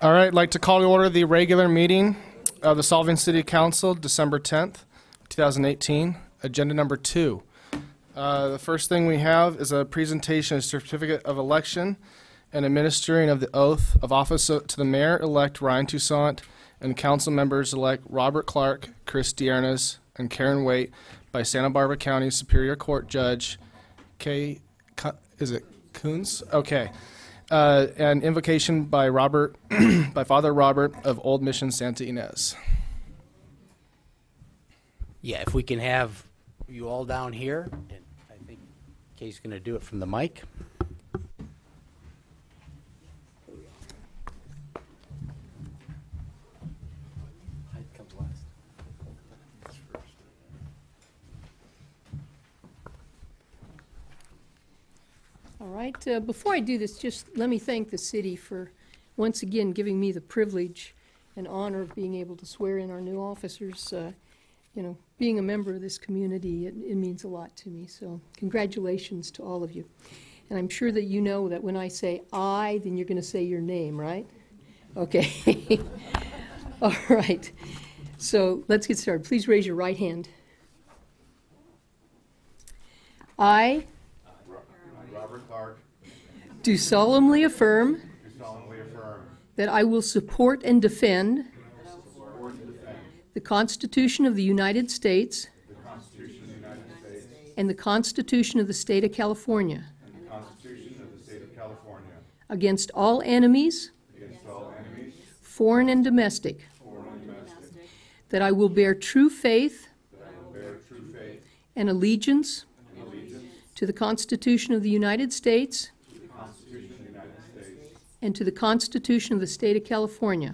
All right, I'd like to call to order the regular meeting of the Solvang City Council, December 10th, 2018. Agenda number 2. The first thing we have is a presentation of certificate of election and administering of the oath of office to the mayor-elect Ryan Toussaint and council members-elect Robert Clark, Chris Diernes, and Karen Waite by Santa Barbara County Superior Court Judge is it Coons? Okay. An invocation by Robert, by Father Robert of Old Mission Santa Ynez. Yeah, if we can have you all down here, and I think Kay's going to do it from the mic. All right, before I do this, just let me thank the city for once again giving me the privilege and honor of being able to swear in our new officers. You know, being a member of this community, it means a lot to me, so congratulations to all of you. And I'm sure that you know that when I say I, then you're going to say your name, right? Okay. All right. So let's get started. Please raise your right hand. I Robert Clark, do solemnly affirm that I will support and defend the Constitution of the United States and the Constitution of the State of California against all enemies, foreign and domestic, that I will bear true faith and allegiance to the Constitution of the United States and to the Constitution of the State of California.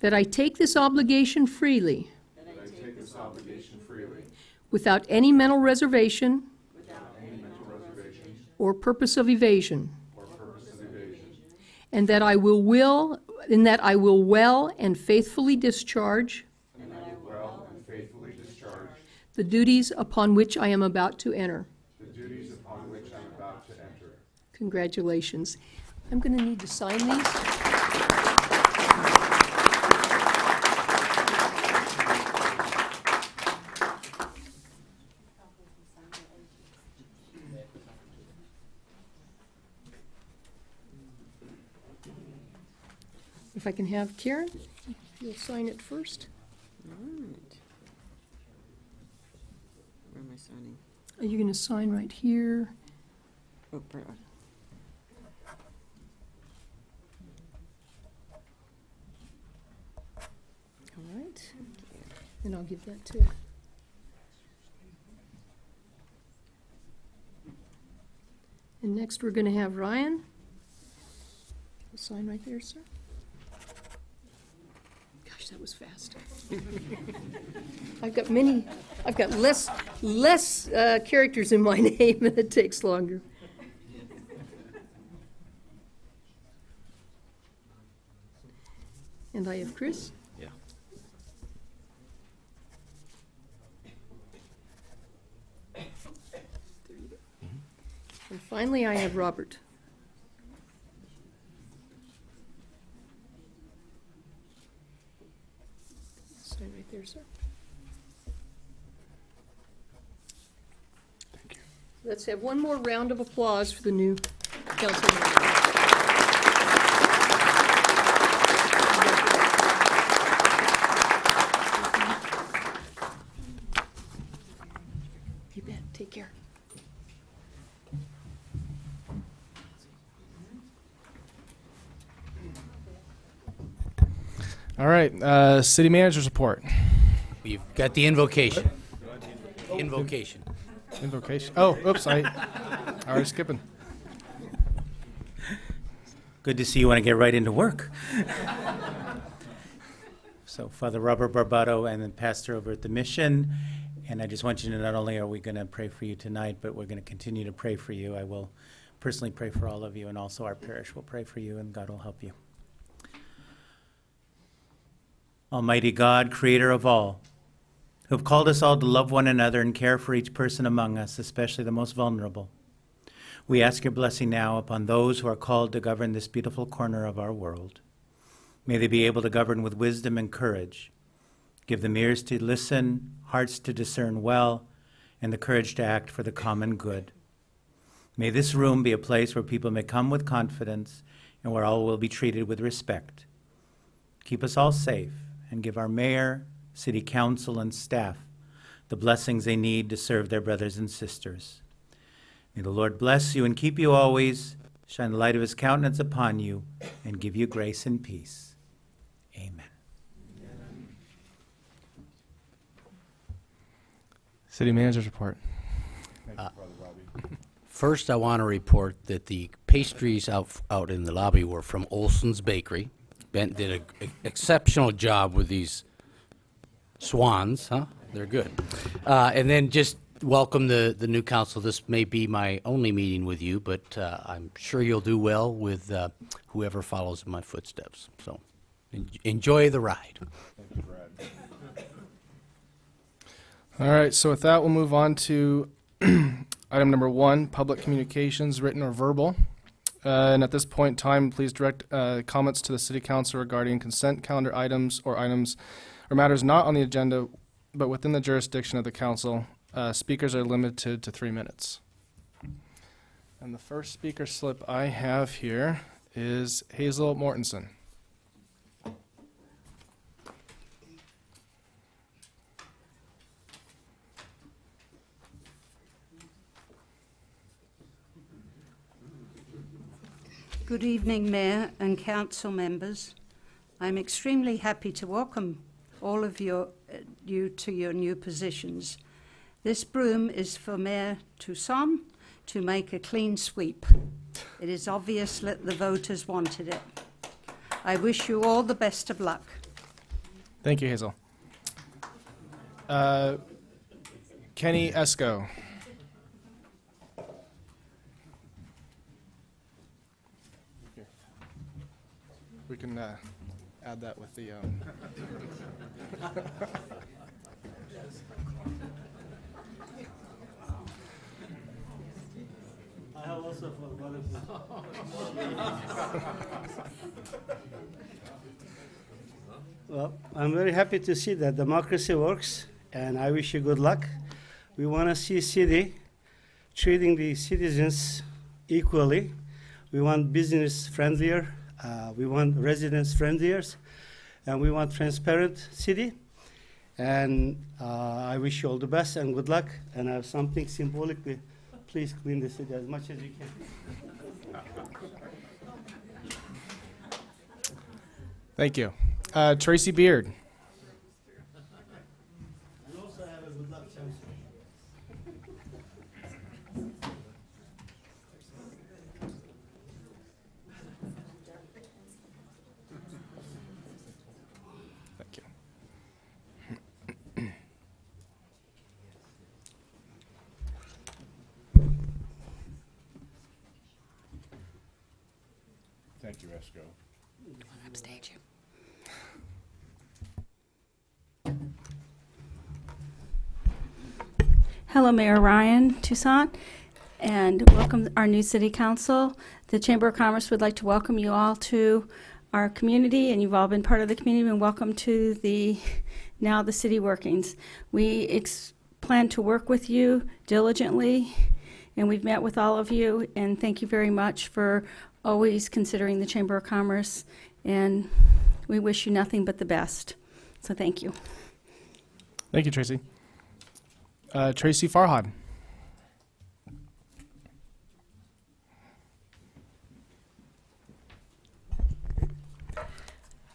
That I take this obligation freely without any mental reservation or purpose of evasion. And that I will well and faithfully discharge the duties upon which I am about to enter. Congratulations. I'm going to need to sign these. If I can have Karen, if you'll sign it first. All right. Where am I signing? Are you going to sign right here? Oh, right. All right. And I'll give that to And next we're going to have Ryan. Sign right there, sir. Gosh, that was fast. I've got less characters in my name, and it takes longer. And I have Chris. Yeah. There you go. And finally, I have Robert. Sign right there, sir. Thank you. Let's have one more round of applause for the new council member. You bet. Take care. All right, city manager's report. We've got the invocation. Invocation. Invocation. Oh, oops, I already skipping. Good to see you want to get right into work. So Father Robert Barbato and the pastor over at the mission, and I just want you to know not only are we going to pray for you tonight, but we're going to continue to pray for you. I will personally pray for all of you, and also our parish will pray for you, and God will help you. Almighty God, creator of all, who have called us all to love one another and care for each person among us, especially the most vulnerable, We ask your blessing now upon those who are called to govern this beautiful corner of our world. May they be able to govern with wisdom and courage. Give them ears to listen, hearts to discern well, and the courage to act for the common good. May this room be a place where people may come with confidence and where all will be treated with respect. Keep us all safe and give our mayor, city council, and staff the blessings they need to serve their brothers and sisters. May the Lord bless you and keep you always, shine the light of his countenance upon you, and give you grace and peace. Amen. City Manager's report. First, I want to report that the pastries out in the lobby were from Olson's Bakery. Ben did an exceptional job with these swans, huh? They're good. And then just welcome the new council. This may be my only meeting with you, but I'm sure you'll do well with whoever follows in my footsteps. So enjoy the ride. Thank you, Brad. All right, so with that, we'll move on to item number 1, public communications, written or verbal. And at this point in time, please direct comments to the City Council regarding consent calendar items or matters not on the agenda, but within the jurisdiction of the Council. Speakers are limited to 3 minutes. And the first speaker slip I have here is Hazel Mortensen. Good evening, Mayor and Council members. I'm extremely happy to welcome all of you to your new positions. This broom is for Mayor Toussaint to make a clean sweep. It is obvious that the voters wanted it. I wish you all the best of luck. Thank you, Hazel. Kenny Esco. We can add that with the. I have also forgotten. Well, I'm very happy to see that democracy works, and I wish you good luck. We want to see city treating the citizens equally. We want business friendlier. We want residents friendlier, and we want transparent city. And I wish you all the best and good luck. And I have something symbolically. Please clean the city as much as you can. Thank you. Tracy Beard. And also have a good luck chance. Thank you. Thank you, Esco. Upstage you. Hello, Mayor Ryan Toussaint, and welcome our new City Council. The Chamber of Commerce would like to welcome you all to our community, and you've all been part of the community, and welcome to the city workings. We plan to work with you diligently, and we've met with all of you, and thank you very much for always considering the Chamber of Commerce, and we wish you nothing but the best. So thank you. Thank you, Tracy. Tracy Farhad.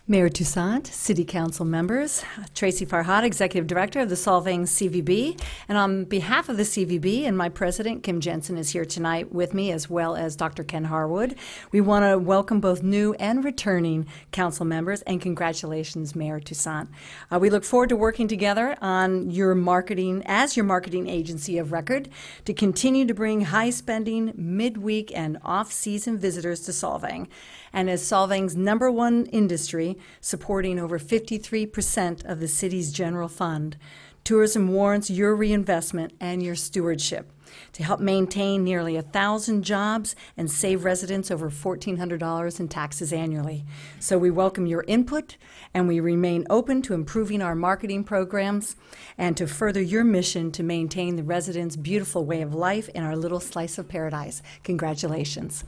Mayor Toussaint, City Council members, Tracy Farhad, Executive Director of the Solvang CVB, and on behalf of the CVB and my president, Kim Jensen, is here tonight with me, as well as Dr. Ken Harwood. We want to welcome both new and returning council members, and congratulations, Mayor Toussaint. We look forward to working together on your marketing, as your marketing agency of record, to continue to bring high-spending, midweek, and off-season visitors to Solvang. And as Solvang's #1 industry, supporting over 53% of the city's general fund, tourism warrants your reinvestment and your stewardship. to help maintain nearly 1,000 jobs and save residents over $1,400 in taxes annually. So we welcome your input, and we remain open to improving our marketing programs and to further your mission to maintain the residents' beautiful way of life in our little slice of paradise. Congratulations.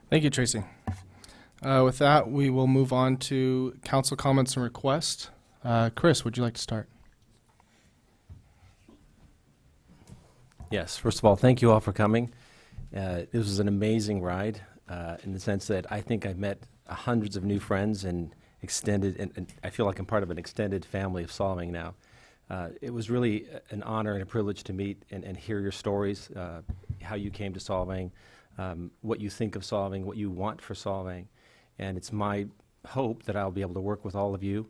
Thank you, Tracy. With that, we will move on to council comments and requests. Chris, would you like to start? Yes, first of all, thank you all for coming. This was an amazing ride in the sense that I think I've met hundreds of new friends and and I feel like I'm part of an extended family of Solvang now. It was really an honor and a privilege to meet and hear your stories, how you came to Solvang, what you think of Solvang, what you want for Solvang. And it's my hope that I'll be able to work with all of you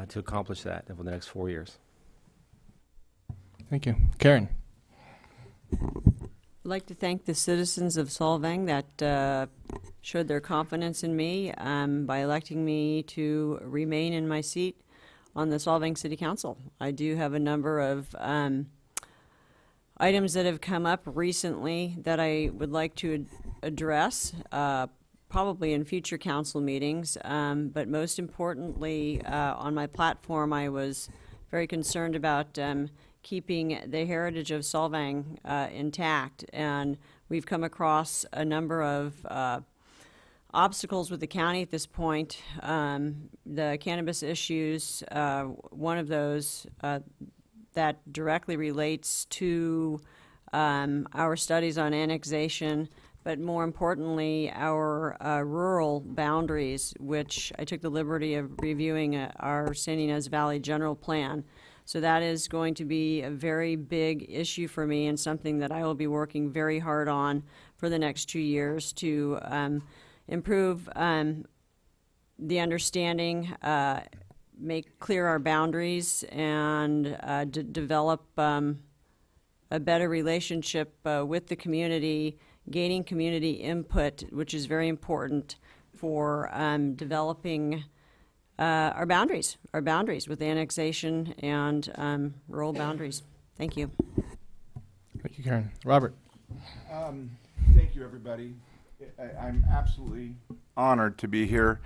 to accomplish that over the next 4 years. Thank you. Karen. I'd like to thank the citizens of Solvang that showed their confidence in me by electing me to remain in my seat on the Solvang City Council. I do have a number of items that have come up recently that I would like to address, probably in future council meetings, but most importantly, on my platform, I was very concerned about keeping the heritage of Solvang intact, and we've come across a number of obstacles with the county at this point. The cannabis issues, one of those that directly relates to our studies on annexation, but more importantly, our rural boundaries, which I took the liberty of reviewing our San Ynez Valley General Plan. So that is going to be a very big issue for me and something that I will be working very hard on for the next 2 years to improve the understanding, make clear our boundaries, and develop a better relationship with the community, gaining community input, which is very important for developing our boundaries with annexation and rural boundaries. Thank you. Thank you, Karen. Robert. Thank you, everybody. I'm absolutely honored to be here.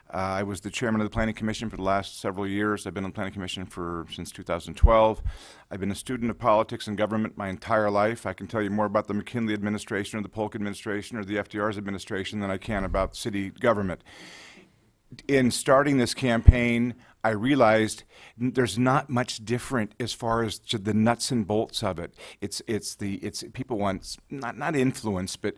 I was the chairman of the Planning Commission for the last several years. I've been on the Planning Commission since 2012. I've been a student of politics and government my entire life. I can tell you more about the McKinley administration or the Polk administration or the FDR's administration than I can about city government. In starting this campaign, I realized there's not much different as far as the nuts and bolts of it. It's people want not influence, but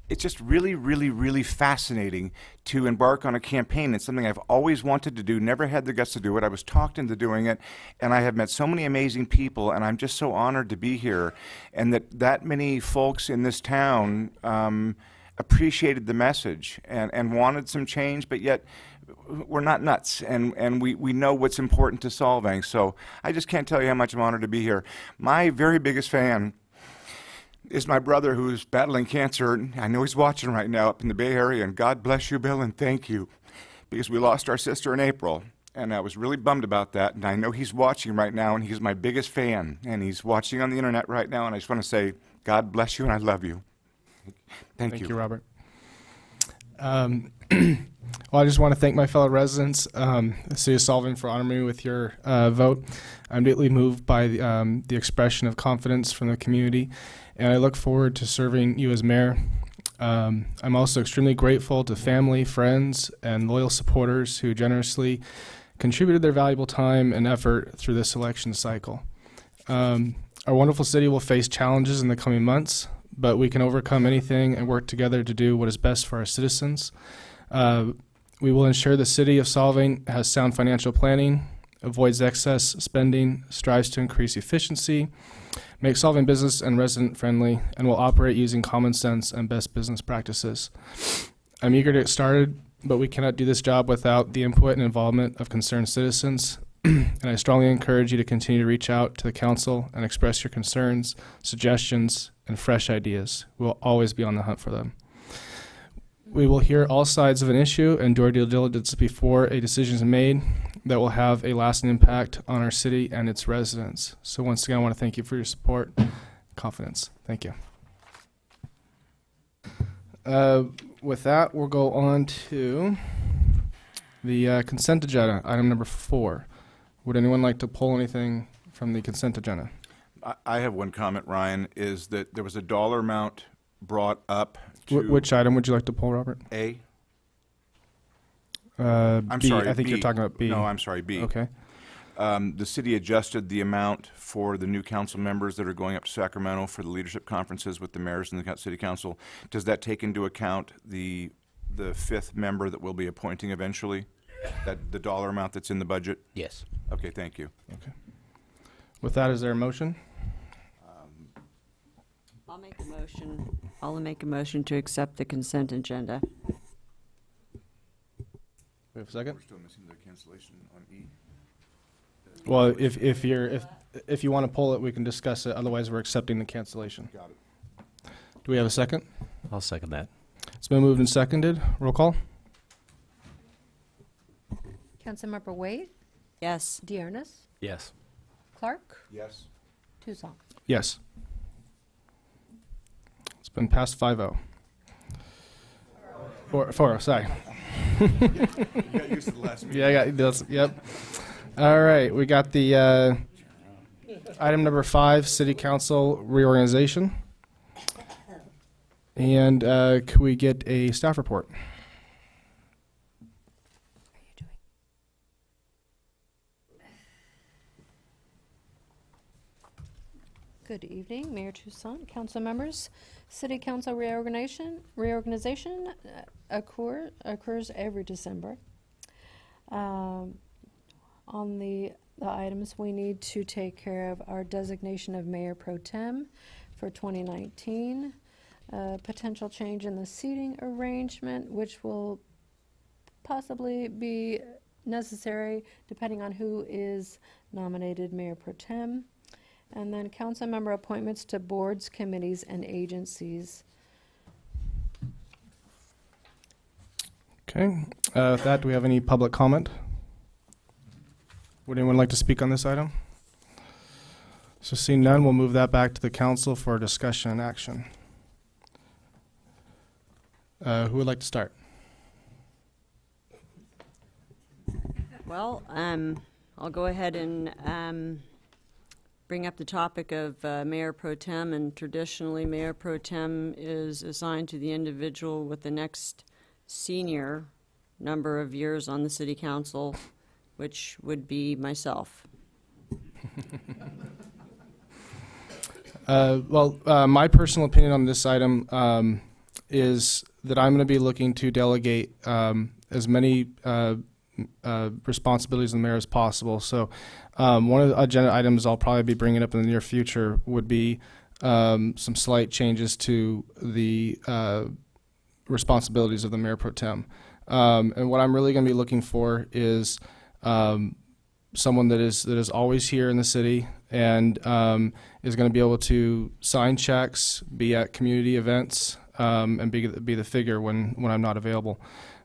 it's just really fascinating to embark on a campaign. It's something I've always wanted to do, never had the guts to do it. I was talked into doing it, and I have met so many amazing people, and I'm just so honored to be here, and that many folks in this town appreciated the message and wanted some change, but yet we're not nuts, and we know what's important to Solvang. So I just can't tell you how much I'm honored to be here. My very biggest fan is my brother, who's battling cancer. I know he's watching right now up in the Bay Area, and God bless you, Bill, and thank you, because we lost our sister in April, and I was really bummed about that, and I know he's watching right now, and he's my biggest fan, and he's watching on the internet right now, and I just want to say, God bless you, and I love you. Thank you. Thank you, Robert. Well, I just want to thank my fellow residents, the City of Solvang, for honoring me with your vote. I'm deeply moved by the expression of confidence from the community, and I look forward to serving you as mayor. I'm also extremely grateful to family, friends, and loyal supporters who generously contributed their valuable time and effort through this election cycle. Our wonderful city will face challenges in the coming months, but we can overcome anything and work together to do what is best for our citizens. We will ensure the City of Solvang has sound financial planning, avoids excess spending, strives to increase efficiency, makes Solvang business and resident friendly, and will operate using common sense and best business practices. I'm eager to get started, but we cannot do this job without the input and involvement of concerned citizens. And I strongly encourage you to continue to reach out to the council and express your concerns, suggestions, and fresh ideas. We will always be on the hunt for them. We will hear all sides of an issue and do our due diligence before a decision is made that will have a lasting impact on our city and its residents. So once again, I want to thank you for your support, confidence. Thank you. With that, we'll go on to the consent agenda, item number 4. Would anyone like to pull anything from the consent agenda? I have one comment, Ryan, is that there was a dollar amount brought up to Which item would you like to pull, Robert? A. I'm B. sorry, I think B. you're talking about B. No, I'm sorry, B. Okay. The city adjusted the amount for the new council members that are going up to Sacramento for the leadership conferences with the mayors and the city council. Does that take into account the 5th member that we'll be appointing eventually? That the dollar amount that's in the budget? Yes. Okay, thank you. Okay. With that, is there a motion? I'll make a motion. I'll make a motion to accept the consent agenda. We have a second? We're still missing the cancellation on E. Well, if you want to pull it, we can discuss it. Otherwise, we're accepting the cancellation. Got it. Do we have a second? I'll second that. It's been moved and seconded. Roll call. Councilmember Waite, Yes. Dearness, Yes. Clark, Yes. Toussaint. Yes. It's been passed 5-0. 4-0, sorry. You got used to the last meeting. Yeah, I got this. Yep. All right, we got the item number 5, City Council reorganization. And could we get a staff report? Good evening, Mayor Toussaint, council members. City Council reorganization occurs every December. On the items, we need to take care of our designation of Mayor Pro Tem for 2019, potential change in the seating arrangement, which will possibly be necessary depending on who is nominated Mayor Pro Tem. And then council member appointments to boards, committees, and agencies. Okay. With that, do we have any public comment? Would anyone like to speak on this item? So seeing none, we'll move that back to the council for discussion and action. Who would like to start? Well, I'll go ahead and bring up the topic of Mayor Pro Tem, and traditionally Mayor Pro Tem is assigned to the individual with the next senior number of years on the City Council, which would be myself. My personal opinion on this item is that I'm going to be looking to delegate as many responsibilities in the mayor as possible. So one of the agenda items I'll probably be bringing up in the near future would be some slight changes to the responsibilities of the mayor pro tem. And what I'm really going to be looking for is someone that is always here in the city and is going to be able to sign checks, be at community events, and be the figure when I'm not available.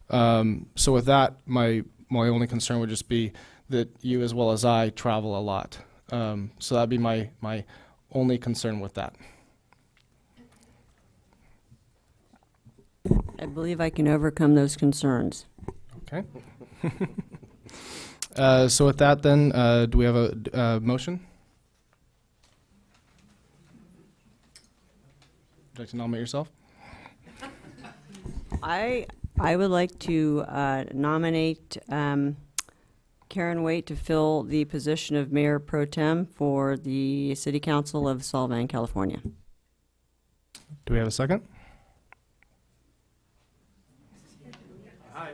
So with that, my only concern would just be that you as well as I travel a lot. So that'd be my only concern with that. I believe I can overcome those concerns. Okay. So with that then, do we have a motion? Would you like to nominate yourself? I would like to nominate Karen Waite to fill the position of Mayor Pro Tem for the City Council of Solvang, California. Do we have a second? I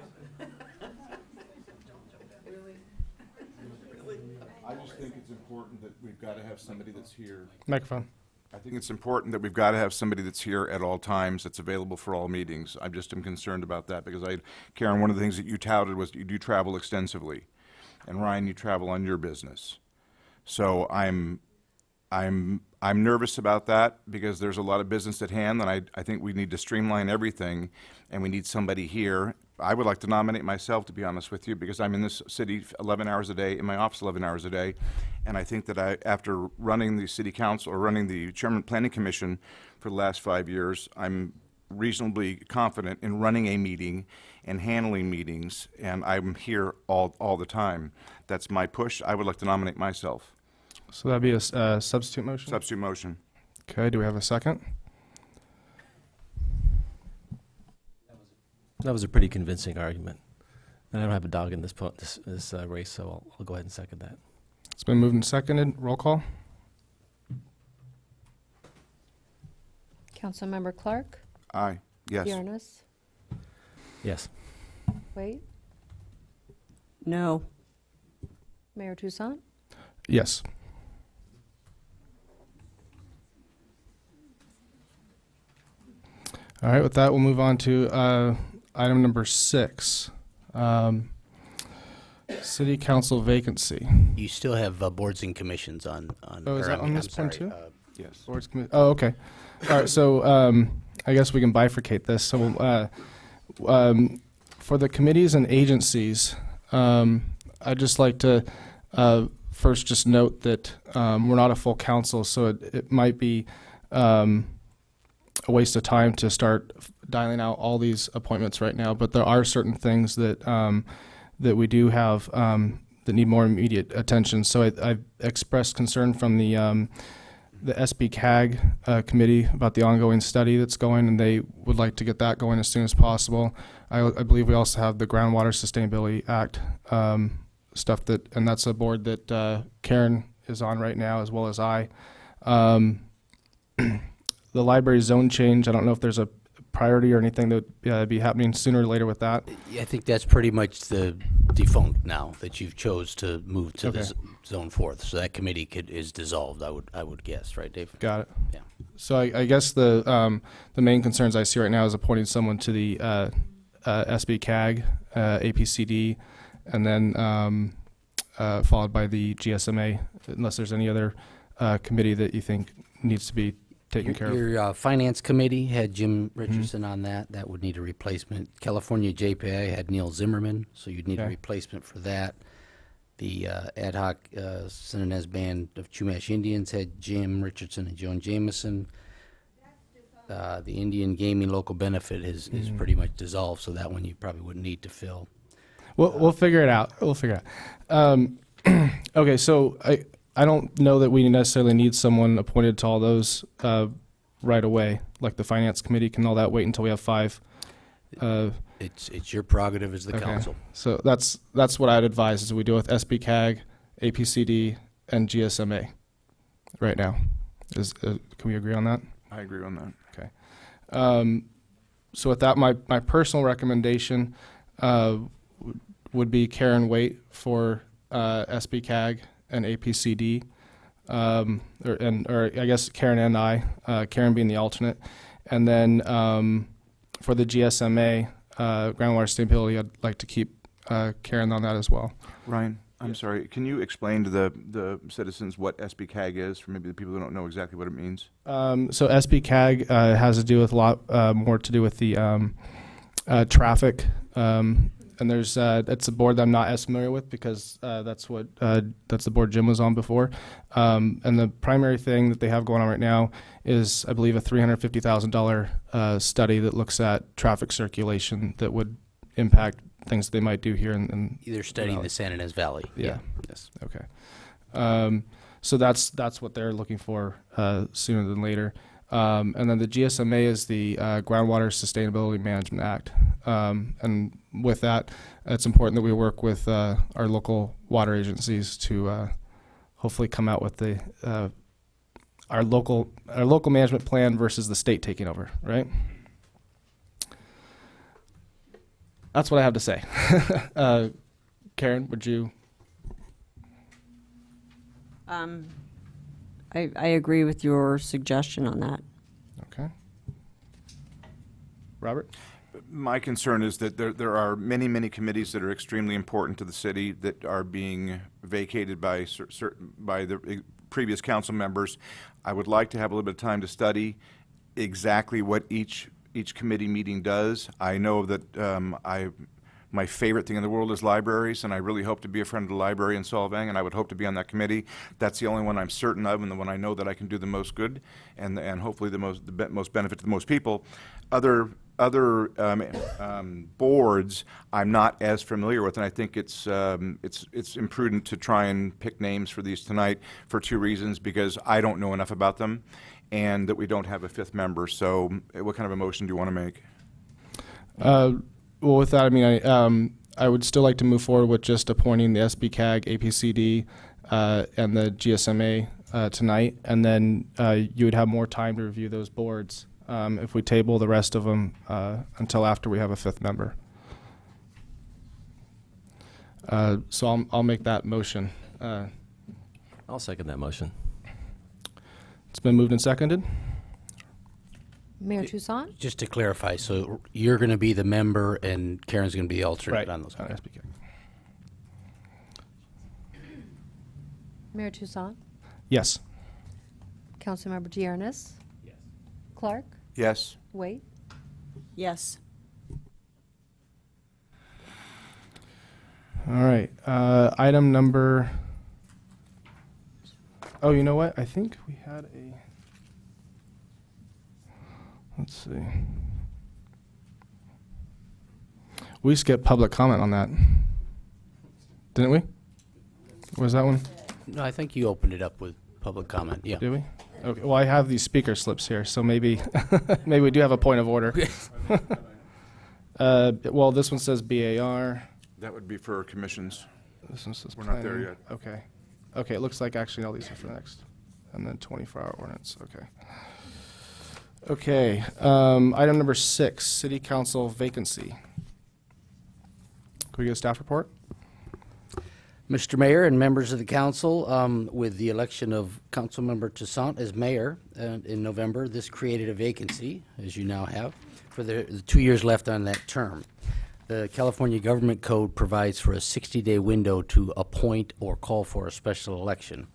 just think it's important that we've got to have somebody that's here. Microphone. I think it's important that we've got to have somebody that's here at all times, that's available for all meetings. I just am concerned about that because Karen, one of the things that you touted was you do travel extensively. And Ryan, you travel on your business. So I'm nervous about that because there's a lot of business at hand, and I think we need to streamline everything, and we need somebody here. I would like to nominate myself, to be honest with you, because I'm in this city 11 hours a day, in my office 11 hours a day, and I think that after running the city council or running the Chairman Planning Commission for the last 5 years, I'm reasonably confident in running a meeting and handling meetings, and I'm here all the time. That's my push. I would like to nominate myself. So that'd be a substitute motion? Substitute motion. Okay, do we have a second? That was a pretty convincing argument. And I don't have a dog in this race, so I'll go ahead and second that. It's been moved and seconded. Roll call. Councilmember Clark? Aye. Yes. Bjarnes? Yes. Wait. No. Mayor Toussaint? Yes. All right, with that, we'll move on to item number 6. City council vacancy. You still have boards and commissions on. Oh, is or, that I mean, on I'm this one sorry, too? Yes. Boards commi- Oh, okay. All right, so I guess we can bifurcate this. So for the committees and agencies, I'd just like to first just note that we're not a full council, so it might be a waste of time to start dialing out all these appointments right now. But there are certain things that that we do have that need more immediate attention. So I've expressed concern from the SB-CAG committee about the ongoing study that's going, and they would like to get that going as soon as possible. I believe we also have the Groundwater Sustainability Act stuff and that's a board that Karen is on right now, as well as I. The library zone change, I don't know if there's a priority or anything that would be happening sooner or later with that. I think that's pretty much the defunct now, that you've chose to move to Okay. the zone 4th. So that committee is dissolved, I would guess, right, Dave? Got it. Yeah. So I guess the main concerns I see right now is appointing someone to the SB-CAG, APCD, and then followed by the GSMA, unless there's any other committee that you think needs to be taken care of. Your finance committee had Jim Richardson on that. That would need a replacement. California JPA had Neil Zimmerman, so you'd need a Okay. replacement for that. The ad hoc San Ynez Band of Chumash Indians had Jim Richardson and Joan Jameson. The Indian Gaming Local Benefit is pretty much dissolved, so that one you probably wouldn't need to fill. We'll figure it out. We'll figure it out. Okay, so I don't know that we necessarily need someone appointed to all those right away. Like the finance committee, can all that wait until we have 5? It's your prerogative as the Okay. council. So that's what I'd advise is we do with SB-CAG, APCD, and GSMA right now. Can we agree on that? I agree on that. Okay. So with that, my personal recommendation would be Karen Waite for SB-CAG and APCD, or I guess Karen and I, Karen being the alternate, and then for the GSMA, groundwater sustainability, I'd like to keep Karen on that as well. Ryan, I'm sorry. Can you explain to the citizens what SB-CAG is, for maybe the people who don't know exactly what it means? So SB-CAG has to do with a lot more to do with the traffic. And there's it's a board that I'm not as familiar with because that's the board Jim was on before. And the primary thing that they have going on right now is, I believe, a $350,000 study that looks at traffic circulation that would impact things that they might do here in Either studying the San Ynez Valley. Yeah. Yes. Okay. So that's what they're looking for sooner than later. And then the GSMA is the Groundwater Sustainability Management Act. And with that, it's important that we work with our local water agencies to hopefully come out with our local management plan versus the state taking over, right? That's what I have to say. Karen, would you? I agree with your suggestion on that. Okay. Robert? My concern is that there are many committees that are extremely important to the city that are being vacated by by the previous council members. I would like to have a little bit of time to study exactly what each each committee meeting does. I know that my favorite thing in the world is libraries, and I really hope to be a friend of the library in Solvang, and I would hope to be on that committee. That's the only one I'm certain of, and the one I know that I can do the most good, and hopefully the most benefit to the most people. Other boards I'm not as familiar with, and I think it's imprudent to try and pick names for these tonight for two reasons: because I don't know enough about them, and that we don't have a fifth member. So, what kind of a motion do you want to make? Well, with that, I mean, I would still like to move forward with just appointing the SBCAG, APCD, and the GSMA tonight, and then you would have more time to review those boards if we table the rest of them until after we have a fifth member. So I'll make that motion. I'll second that motion. It's been moved and seconded. Mayor Toussaint? Just to clarify, so you're going to be the member and Karen's going to be the alternate on those. SBCAG. Mayor Toussaint? Yes. Councilmember Giarnis? Yes. Clark? Yes. Waite? Yes. All right. Item number. Oh, you know what? I think we had a. Let's see. We skipped public comment on that, didn't we? Was that one? No, I think you opened it up with public comment. Yeah. Did we? Okay. Well, I have these speaker slips here, so maybe maybe we do have a point of order. Well, this one says BAR. That would be for commissions. This one says We're not there planning. yet. Okay. Okay, it looks like actually all these are for next. And then 24-hour ordinance. Okay. Okay. Item number 6, City Council vacancy. Can we get a staff report? Mr. Mayor and members of the council, with the election of Councilmember Toussaint as mayor in November, this created a vacancy, as you now have, for the 2 years left on that term. The California Government Code provides for a 60-day window to appoint or call for a special election.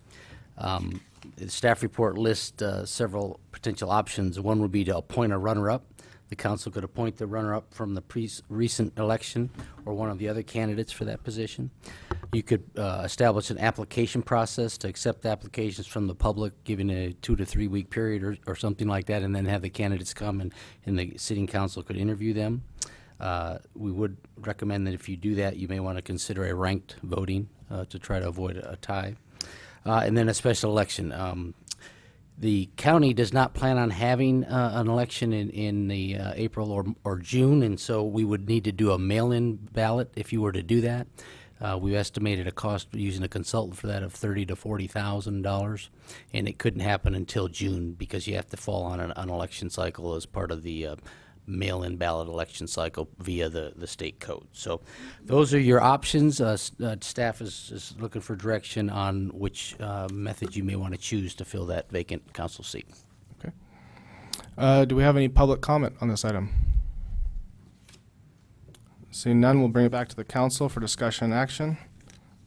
The staff report lists several potential options. One would be to appoint a runner-up. The council could appoint the runner-up from the recent election or one of the other candidates for that position. You could establish an application process to accept applications from the public, given a 2 to 3 week period or something like that, and then have the candidates come and the sitting council could interview them. We would recommend that if you do that, you may want to consider a ranked voting to try to avoid a tie. And then a special election. The county does not plan on having an election in the April or June, and so we would need to do a mail-in ballot if you were to do that. We estimated a cost using a consultant for that of $30,000 to $40,000, and it couldn't happen until June because you have to fall on an election cycle as part of the mail-in ballot election cycle via the state code. So those are your options. Staff is looking for direction on which method you may want to choose to fill that vacant council seat. Okay. Do we have any public comment on this item? Seeing none, we'll bring it back to the council for discussion and action.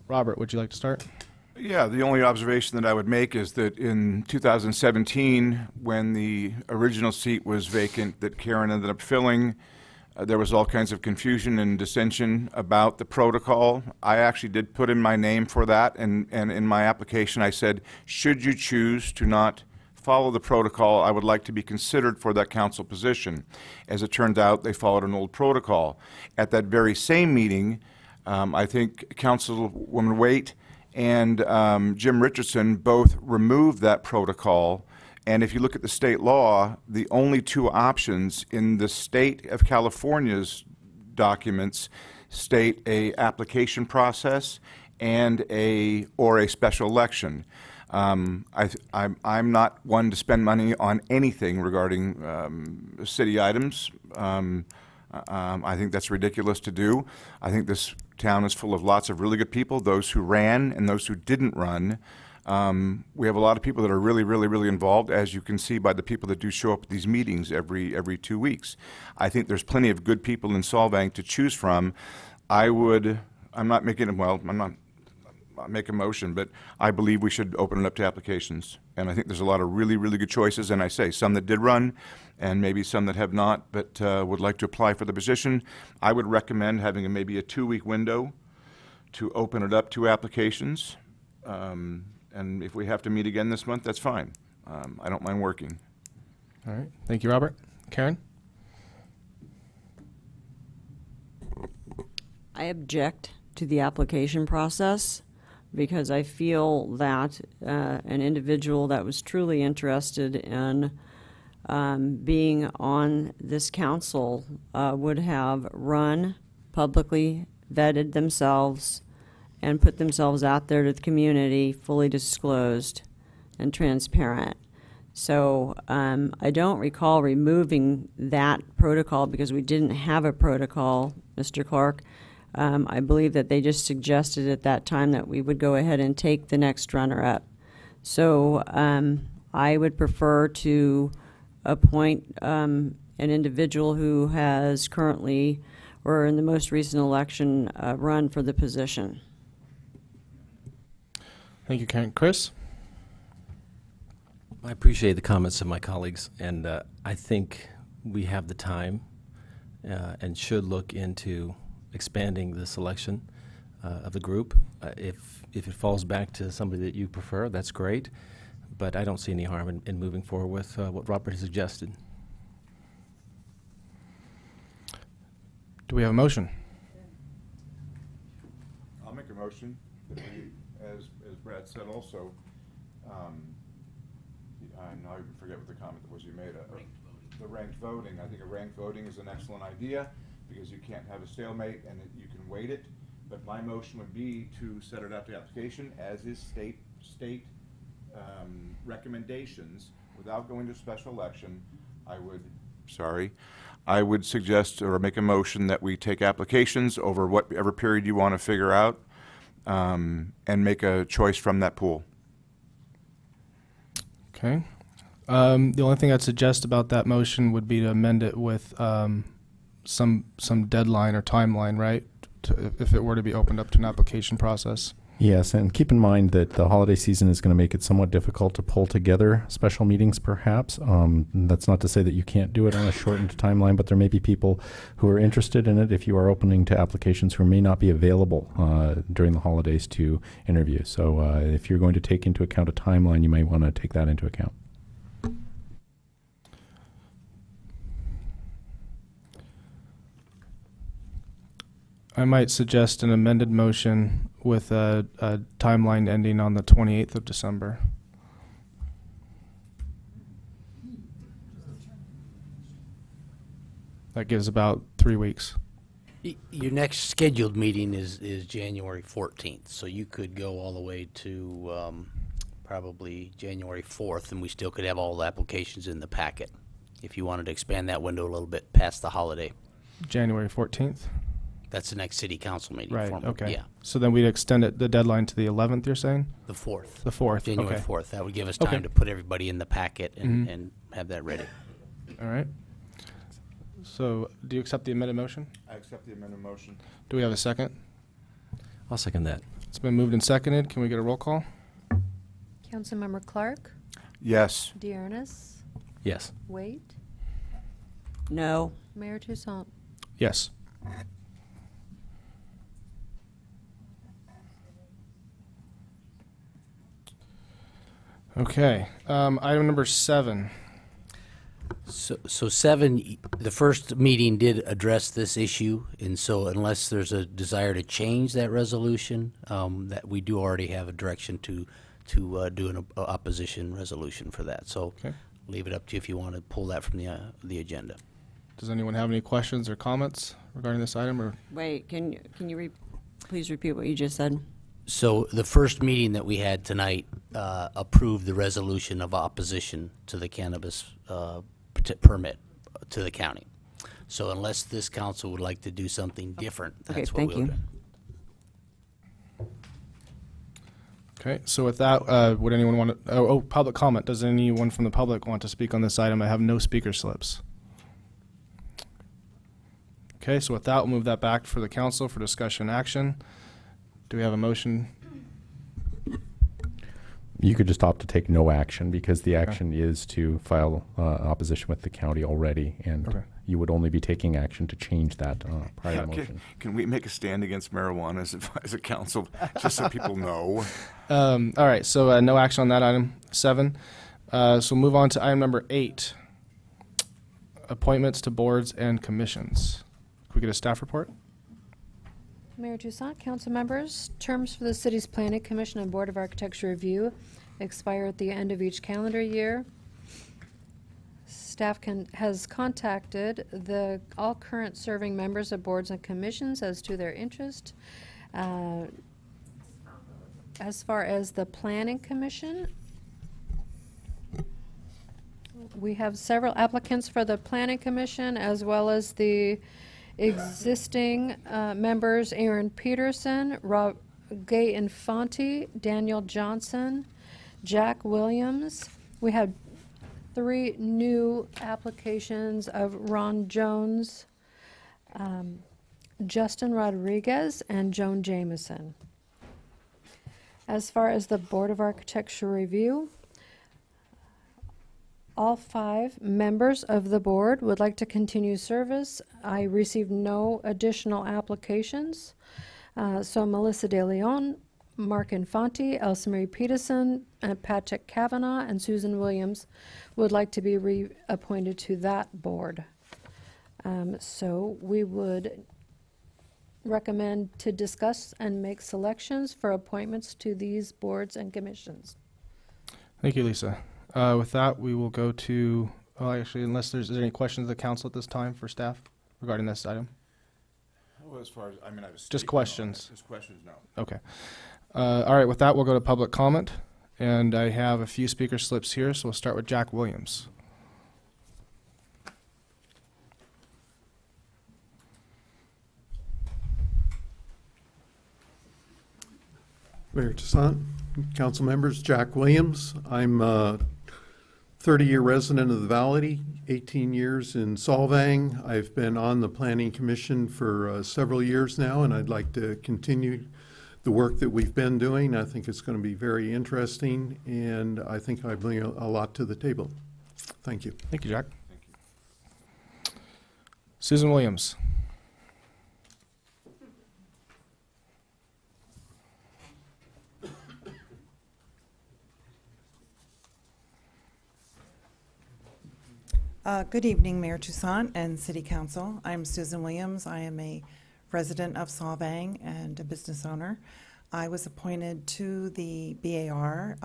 Robert, would you like to start? Yeah, the only observation that I would make is that in 2017, when the original seat was vacant that Karen ended up filling, there was all kinds of confusion and dissension about the protocol. I actually did put in my name for that, and in my application I said, should you choose to not follow the protocol, I would like to be considered for that council position. As it turned out, they followed an old protocol. At that very same meeting, I think Councilwoman Waite and Jim Richardson both removed that protocol. And if you look at the state law, the only two options in the state of California's documents state a application process and a special election. I'm not one to spend money on anything regarding city items. I think that's ridiculous to do. I think this town is full of lots of really good people, those who ran and those who didn't run. We have a lot of people that are really, really, really involved, as you can see by the people that do show up at these meetings every 2 weeks. I think there's plenty of good people in Solvang to choose from. I'm not make a motion, but I believe we should open it up to applications. And I think there's a lot of really, really good choices, and I say some that did run, and maybe some that have not, but would like to apply for the position. I would recommend having maybe a 2-week window to open it up to applications. And if we have to meet again this month, that's fine. I don't mind working. All right. Thank you, Robert. Karen? I object to the application process because I feel that an individual that was truly interested in being on this council would have run, publicly vetted themselves, and put themselves out there to the community fully disclosed and transparent. So I don't recall removing that protocol because we didn't have a protocol, Mr. Clark. I believe that they just suggested at that time that we would go ahead and take the next runner-up. So I would prefer to appoint an individual who has currently, or in the most recent election, run for the position. Thank you, Karen. Chris? I appreciate the comments of my colleagues, and I think we have the time and should look into expanding the selection of the group. If it falls back to somebody that you prefer, that's great, but I don't see any harm in moving forward with what Robert has suggested. Do we have a motion? I'll make a motion that we, as Brad said also, I now even forget what the comment was you made. The ranked voting. I think a ranked voting is an excellent idea because you can't have a stalemate and you can weight it. But my motion would be to set it up to application as is state recommendations without going to special election. I would suggest or make a motion that we take applications over whatever period you want to figure out and make a choice from that pool. Okay. The only thing I'd suggest about that motion would be to amend it with some deadline or timeline, right? If it were to be opened up to an application process. Yes, and keep in mind that the holiday season is going to make it somewhat difficult to pull together special meetings, perhaps. That's not to say that you can't do it on a shortened timeline, but there may be people who are interested in it if you are opening to applications who may not be available during the holidays to interview. So if you're going to take into account a timeline, you may want to take that into account. I might suggest an amended motion with a timeline ending on the 28th of December. That gives about 3 weeks. Your next scheduled meeting is January 14th, so you could go all the way to probably January 4th, and we still could have all the applications in the packet if you wanted to expand that window a little bit past the holiday. January 14th? That's the next city council meeting. Right, formally. okay. Yeah. So then we'd extend the deadline to the 11th, you're saying? The 4th. The 4th, January okay. 4th. That would give us time Okay. to put everybody in the packet and have that ready. All right. So do you accept the amended motion? I accept the amended motion. Do we have a second? I'll second that. It's been moved and seconded. Can we get a roll call? Councilmember Clark, Yes. Dearness, Yes. Waite, No. Mayor Toussaint. Yes. Okay. Item number 7. So 7, the first meeting did address this issue, and so unless there's a desire to change that resolution, that we do already have a direction to do an opposition resolution for that. So Okay. leave it up to you if you want to pull that from the agenda. Does anyone have any questions or comments regarding this item? Or Wait, can you please repeat what you just said? So the first meeting that we had tonight approved the resolution of opposition to the cannabis permit to the county. So unless this council would like to do something different, Okay, that's what thank we'll you. do. Okay, so with that, would anyone want to, public comment. Does anyone from the public want to speak on this item? I have no speaker slips. Okay, so with that, we'll move that back for the council for discussion and action. Do we have a motion You could just opt to take no action because the action is to file opposition with the county already, and you would only be taking action to change that prior motion. Can we make a stand against marijuana as a council, just so people know? All right, so no action on that item 7. So we'll move on to item number 8, appointments to boards and commissions. Can we get a staff report? Mayor Toussaint, council members, terms for the city's Planning Commission and Board of Architecture review expire at the end of each calendar year. Staff has contacted all current serving members of boards and commissions as to their interest. As far as the Planning Commission, we have several applicants for the Planning Commission, as well as the existing members: Aaron Peterson, Gay Infante, Daniel Johnson, Jack Williams. We have 3 new applications of Ron Jones, Justin Rodriguez, and Joan Jameson. As far as the Board of Architecture review, all 5 members of the board would like to continue service. I received no additional applications. So Melissa De Leon, Mark Infante, Elsa Marie Peterson, Patrick Kavanaugh, and Susan Williams would like to be reappointed to that board. So we would recommend to discuss and make selections for appointments to these boards and commissions. Thank you, Lisa. With that, we will go to, well, actually, unless is there any questions of the council at this time for staff regarding this item? Well, as far as, I mean, I have a Just questions. Just questions, no. Okay. All right, with that, we'll go to public comment. And I have a few speaker slips here, so we'll start with Jack Williams. Mayor Toussaint, council members, Jack Williams. I'm a 30-year resident of the Valley, 18 years in Solvang. I've been on the Planning Commission for several years now, and I'd like to continue the work that we've been doing. I think it's going to be very interesting, and I think I bring a lot to the table. Thank you. Thank you, Jack. Thank you. Susan Williams. Good evening, Mayor Toussaint and City Council. I'm Susan Williams. I am a resident of Solvang and a business owner. I was appointed to the BAR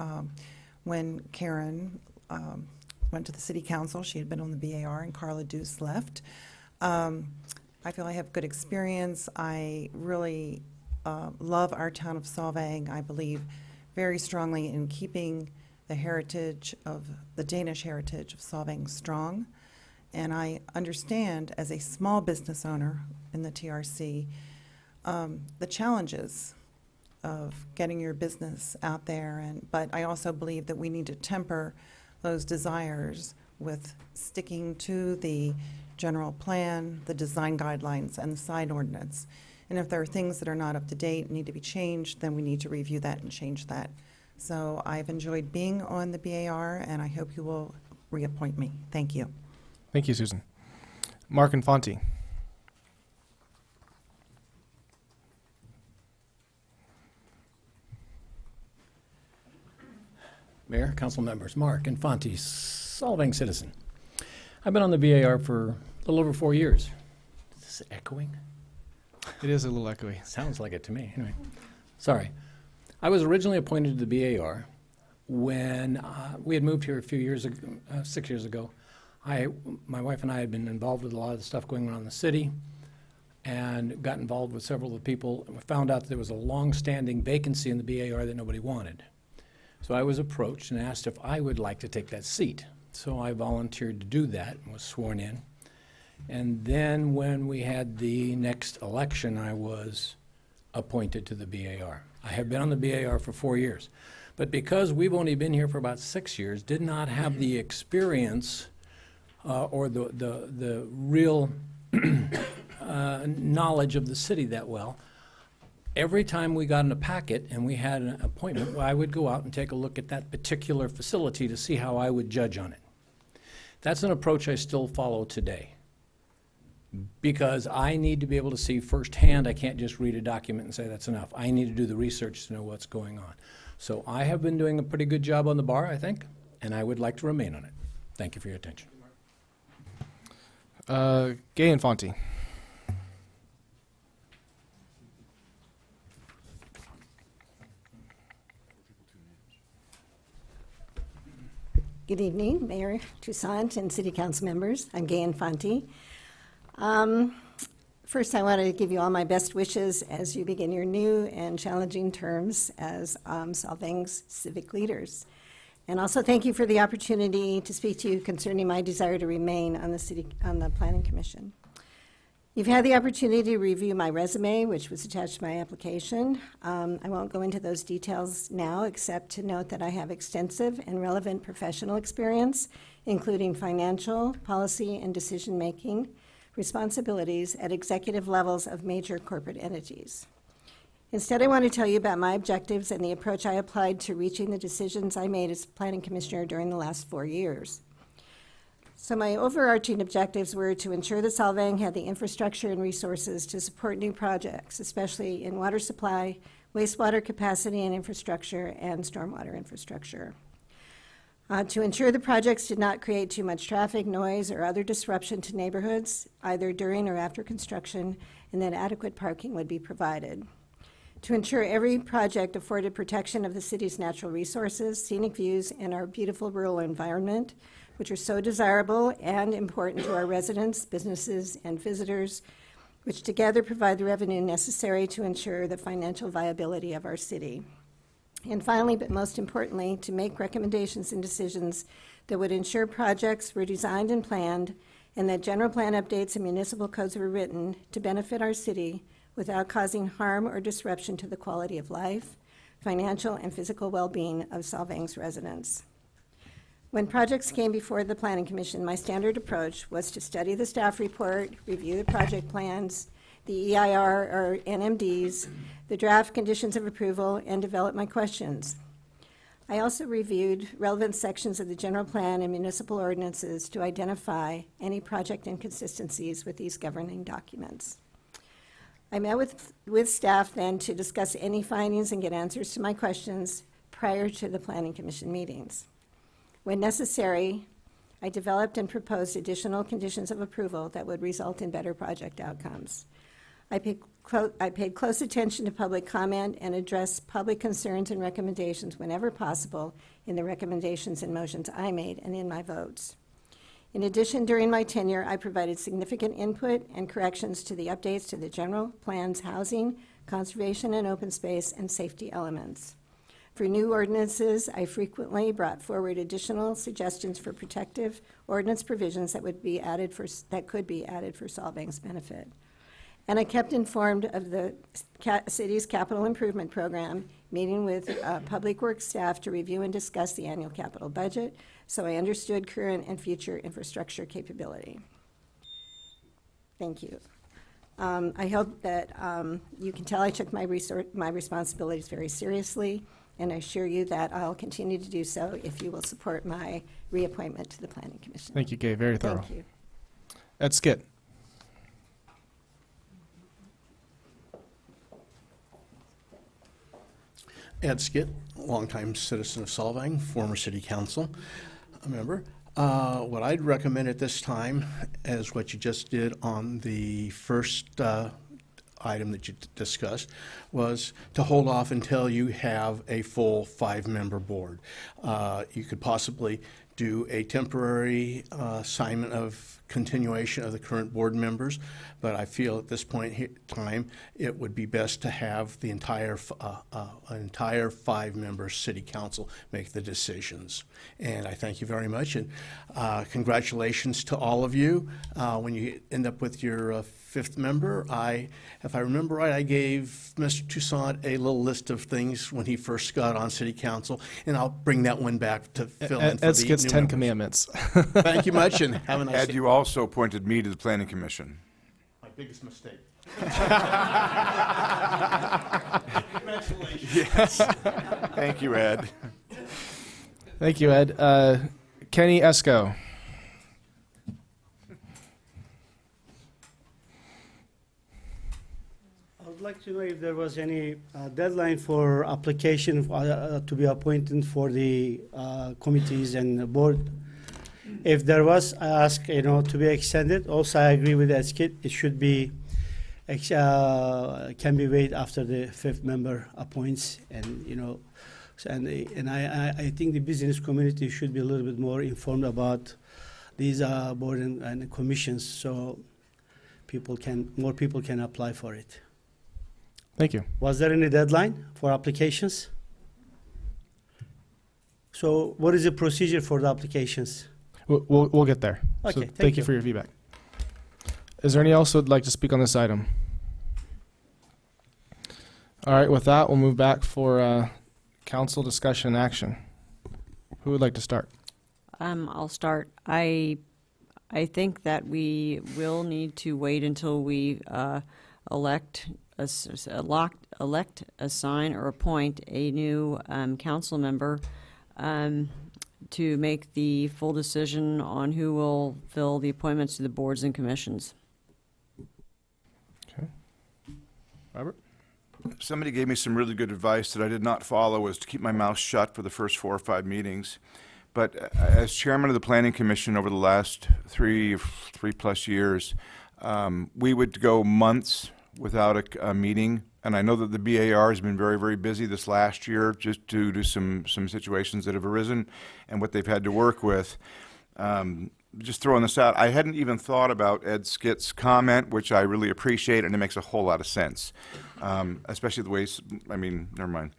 when Karen went to the City Council. She had been on the BAR and Carla Deuce left. I feel I have good experience. I really love our town of Solvang. I believe very strongly in keeping the heritage of the Danish heritage of Solvang strong. And I understand as a small business owner in the TRC, the challenges of getting your business out there. But I also believe that we need to temper those desires with sticking to the general plan, the design guidelines, and the sign ordinance. And if there are things that are not up to date and need to be changed, then we need to review that and change that. So I've enjoyed being on the BAR, and I hope you will reappoint me. Thank you. Thank you, Susan. Mark Infante. Mayor, council members, Mark Infante, Solvang citizen. I've been on the BAR for a little over 4 years. Is this echoing? It is a little echoey. Sounds like it to me. Anyway, sorry. I was originally appointed to the BAR when we had moved here a few years ago, 6 years ago. My wife and I had been involved with a lot of the stuff going on in the city and got involved with several of the people, and we found out that there was a long-standing vacancy in the BAR that nobody wanted. So I was approached and asked if I would like to take that seat. So I volunteered to do that and was sworn in. And then when we had the next election, I was appointed to the BAR. I have been on the BAR for 4 years. But because we've only been here for about 6 years, did not have the experience or the real knowledge of the city that well, every time we got in a packet and we had an appointment, well, I would go out and take a look at that particular facility to see how I would judge on it. That's an approach I still follow today, because I need to be able to see firsthand. I can't just read a document and say that's enough. I need to do the research to know what's going on. So I have been doing a pretty good job on the bar, I think, and I would like to remain on it. Thank you for your attention. Gay Infante. Good evening, Mayor Toussaint and City Council members. I'm Gay Infante. First, I want to give you all my best wishes as you begin your new and challenging terms as Solvang's civic leaders. And also thank you for the opportunity to speak to you concerning my desire to remain on the Planning Commission. You've had the opportunity to review my resume, which was attached to my application. I won't go into those details now, except to note that I have extensive and relevant professional experience, including financial, policy, and decision-making responsibilities at executive levels of major corporate entities. Instead, I want to tell you about my objectives and the approach I applied to reaching the decisions I made as Planning Commissioner during the last 4 years. So my overarching objectives were to ensure that Solvang had the infrastructure and resources to support new projects, especially in water supply, wastewater capacity and infrastructure, and stormwater infrastructure. To ensure the projects did not create too much traffic, noise, or other disruption to neighborhoods, either during or after construction, and that adequate parking would be provided. To ensure every project afforded protection of the city's natural resources, scenic views, and our beautiful rural environment, which are so desirable and important to our residents, businesses, and visitors, which together provide the revenue necessary to ensure the financial viability of our city. And finally, but most importantly, to make recommendations and decisions that would ensure projects were designed and planned, and that general plan updates and municipal codes were written to benefit our city without causing harm or disruption to the quality of life, financial and physical well-being of Solvang's residents. When projects came before the Planning Commission, my standard approach was to study the staff report, review the project plans, the EIR or NMDs, the draft conditions of approval, and develop my questions. I also reviewed relevant sections of the general plan and municipal ordinances to identify any project inconsistencies with these governing documents. I met with staff then to discuss any findings and get answers to my questions prior to the Planning Commission meetings. When necessary, I developed and proposed additional conditions of approval that would result in better project outcomes. I paid close attention to public comment and addressed public concerns and recommendations whenever possible in the recommendations and motions I made and in my votes. In addition, during my tenure, I provided significant input and corrections to the updates to the general plan's housing, conservation and open space, and safety elements. For new ordinances, I frequently brought forward additional suggestions for protective ordinance provisions that could be added for Solvang's benefit. And I kept informed of the city's capital improvement program, meeting with public works staff to review and discuss the annual capital budget, so I understood current and future infrastructure capability. Thank you. I hope that you can tell I took my responsibilities very seriously, and I assure you that I'll continue to do so if you will support my reappointment to the Planning Commission. Thank you, Gay. Very thorough. Thank you. Ed Skit. Ed Skit, longtime citizen of Solvang, former city council member. What I'd recommend at this time, as what you just did on the first item that you discussed, was to hold off until you have a full 5-member board. You could possibly do a temporary assignment of continuation of the current board members, but I feel at this point in time it would be best to have the entire 5-member city council make the decisions. And I thank you very much, and congratulations to all of you. When you end up with your 5th member, if I remember right, I gave Mr. Toussaint a little list of things when he first got on city council, and I'll bring that one back to fill in for Ed the Skit's new 10 members. Commandments. Thank you much, and have a nice Ed, day. you also appointed me to the Planning Commission. I biggest mistake. Yes. Thank you, Ed. Thank you, Ed. Kenny Esco. I would like to know if there was any deadline for application to be appointed for the committees and the board. If there was, I ask, to be extended. Also, I agree with Eskit. It should be, can be wait after the fifth member appoints, and and I think the business community should be a little bit more informed about these board and commissions, so more people can apply for it. Thank you. Was there any deadline for applications? So what is the procedure for the applications? We'll get there. Okay, So thank you for your feedback. Is there anyone else who would like to speak on this item? All right, with that, we'll move back for council discussion and action. Who would like to start? I'll start. I think that we will need to wait until we elect, assign, or appoint a new council member to make the full decision on who will fill the appointments to the boards and commissions. Okay. Robert? Somebody gave me some really good advice that I did not follow, was to keep my mouth shut for the first 4 or 5 meetings. But as chairman of the Planning Commission over the last three plus years, we would go months without a meeting. And I know that the BAR has been very, very busy this last year just due to some situations that have arisen and what they've had to work with. Just throwing this out, I hadn't even thought about Ed Skitt's comment, which I really appreciate, and it makes a whole lot of sense, especially the way, never mind.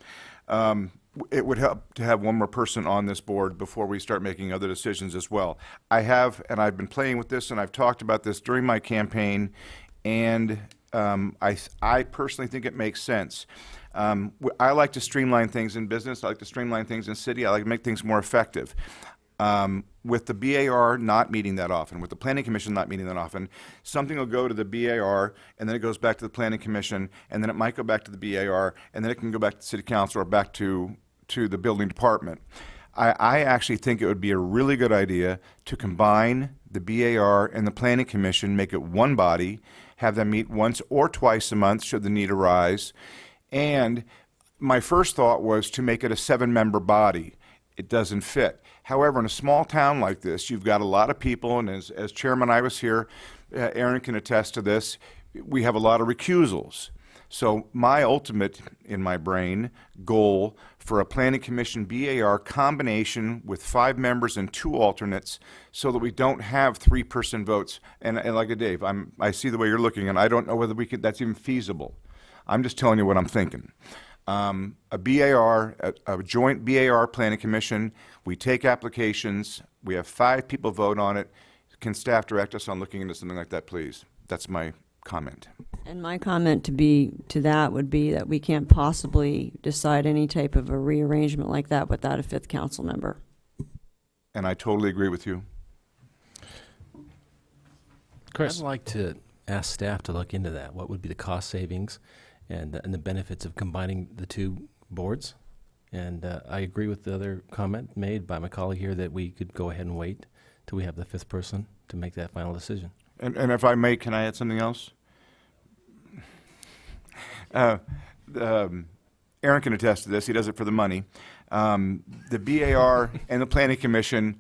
It would help to have one more person on this board before we start making other decisions as well. I've been playing with this, and I've talked about this during my campaign, and I personally think it makes sense. I like to streamline things in business. I like to streamline things in city. I like to make things more effective. With the BAR not meeting that often, with the Planning Commission not meeting that often, something will go to the BAR, and then it goes back to the Planning Commission, and then it might go back to the BAR, and then it can go back to the City Council or back to the Building Department. I actually think it would be a really good idea to combine the BAR and the Planning Commission, make it one body, have them meet once or twice a month should the need arise. And my first thought was to make it a 7-member body. It doesn't fit. However, in a small town like this, you've got a lot of people, and as chairman I was here, Aaron can attest to this, we have a lot of recusals. So my ultimate, in my brain, goal for a Planning Commission BAR combination with 5 members and 2 alternates so that we don't have 3-person votes. And like Dave, I see the way you're looking, and I don't know whether that's even feasible. I'm just telling you what I'm thinking. A BAR, a joint BAR Planning Commission, we take applications, we have 5 people vote on it. Can staff direct us on looking into something like that, please? That's my comment. And my comment to that would be that we can't possibly decide any type of a rearrangement like that without a 5th council member. And I totally agree with you. Chris? I'd like to ask staff to look into that. What would be the cost savings and the benefits of combining the 2 boards? And I agree with the other comment made by my colleague here that we could go ahead and wait till we have the 5th person to make that final decision. And if I may, can I add something else? Aaron can attest to this. He does it for the money. The BAR and the Planning Commission,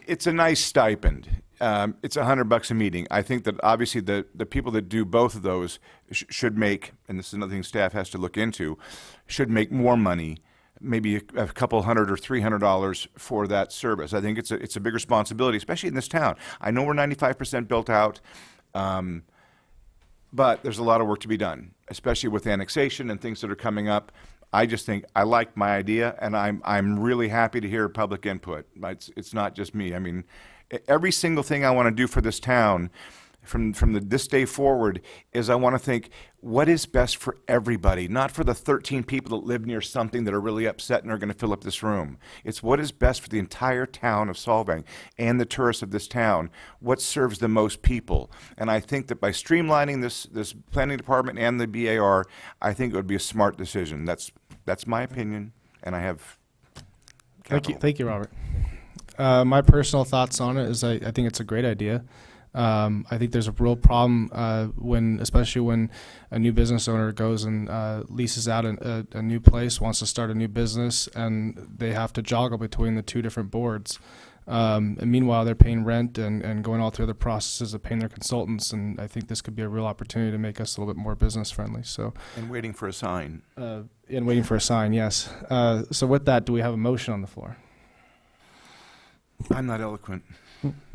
it's a nice stipend. It's $100 a meeting. I think that obviously the people that do both of those should make, and this is another thing staff has to look into, should make more money, maybe a couple $100 or $300 for that service. I think it's a big responsibility, especially in this town. I know we're 95% built out, but there's a lot of work to be done, especially with annexation and things that are coming up. I just think I like my idea, and I'm really happy to hear public input. It's not just me. I mean, every single thing I want to do for this town, from this day forward is I want to think, what is best for everybody, not for the 13 people that live near something that are really upset and are going to fill up this room. It's what is best for the entire town of Solvang and the tourists of this town, what serves the most people. And I think that by streamlining this planning department and the BAR, I think it would be a smart decision. That's my opinion, and I have capital. Thank you, Robert. My personal thoughts on it is I think it's a great idea. I think there's a real problem especially when a new business owner goes and leases out a new place, wants to start a new business, and they have to joggle between the two different boards. And meanwhile, they're paying rent and going all through the processes of paying their consultants. And I think this could be a real opportunity to make us a little bit more business friendly. So, and waiting for a sign. Yes. So with that, do we have a motion on the floor? I'm not eloquent.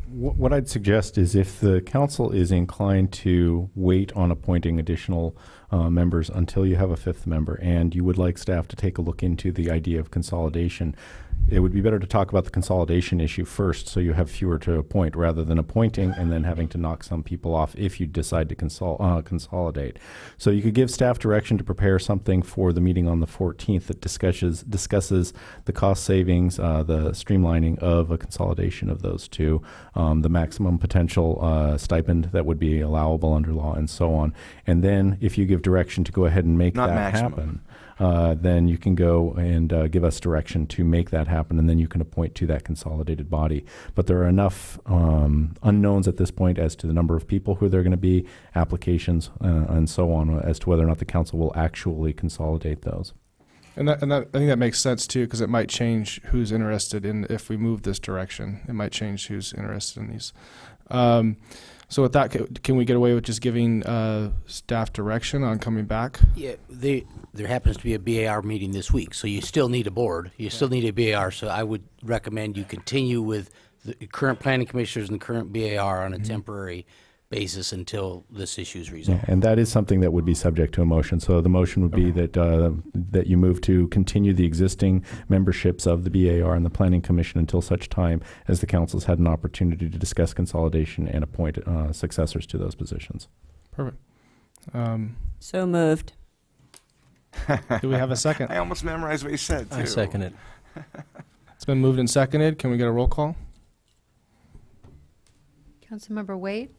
What I'd suggest is if the council is inclined to wait on appointing additional members until you have a fifth member, and you would like staff to take a look into the idea of consolidation, it would be better to talk about the consolidation issue first, so you have fewer to appoint, rather than appointing and then having to knock some people off if you decide to consolidate. So you could give staff direction to prepare something for the meeting on the 14th that discusses the cost savings, the streamlining of a consolidation of those two, the maximum potential stipend that would be allowable under law, and so on. And then if you give direction to go ahead and make that happen, then you can go and give us direction to make that happen, and then you can appoint to that consolidated body. But there are enough unknowns at this point as to the number of people who they're going to be, applications, and so on, as to whether or not the council will actually consolidate those. And I think that makes sense too, because it might change who's interested in, if we move this direction, it might change who's interested in these. So with that, can we get away with just giving staff direction on coming back? Yeah, there happens to be a BAR meeting this week, so you still need a board. You still need a BAR, so I would recommend you continue with the current planning commissioners and the current BAR on a temporary basis until this issue is resolved. Yeah, and that is something that would be subject to a motion. So the motion would be that you move to continue the existing memberships of the BAR and the Planning Commission until such time as the council's had an opportunity to discuss consolidation and appoint successors to those positions. Perfect. So moved. Do we have a second? I almost memorized what you said, too. I second it. It's been moved and seconded. Can we get a roll call? Councilmember Waite?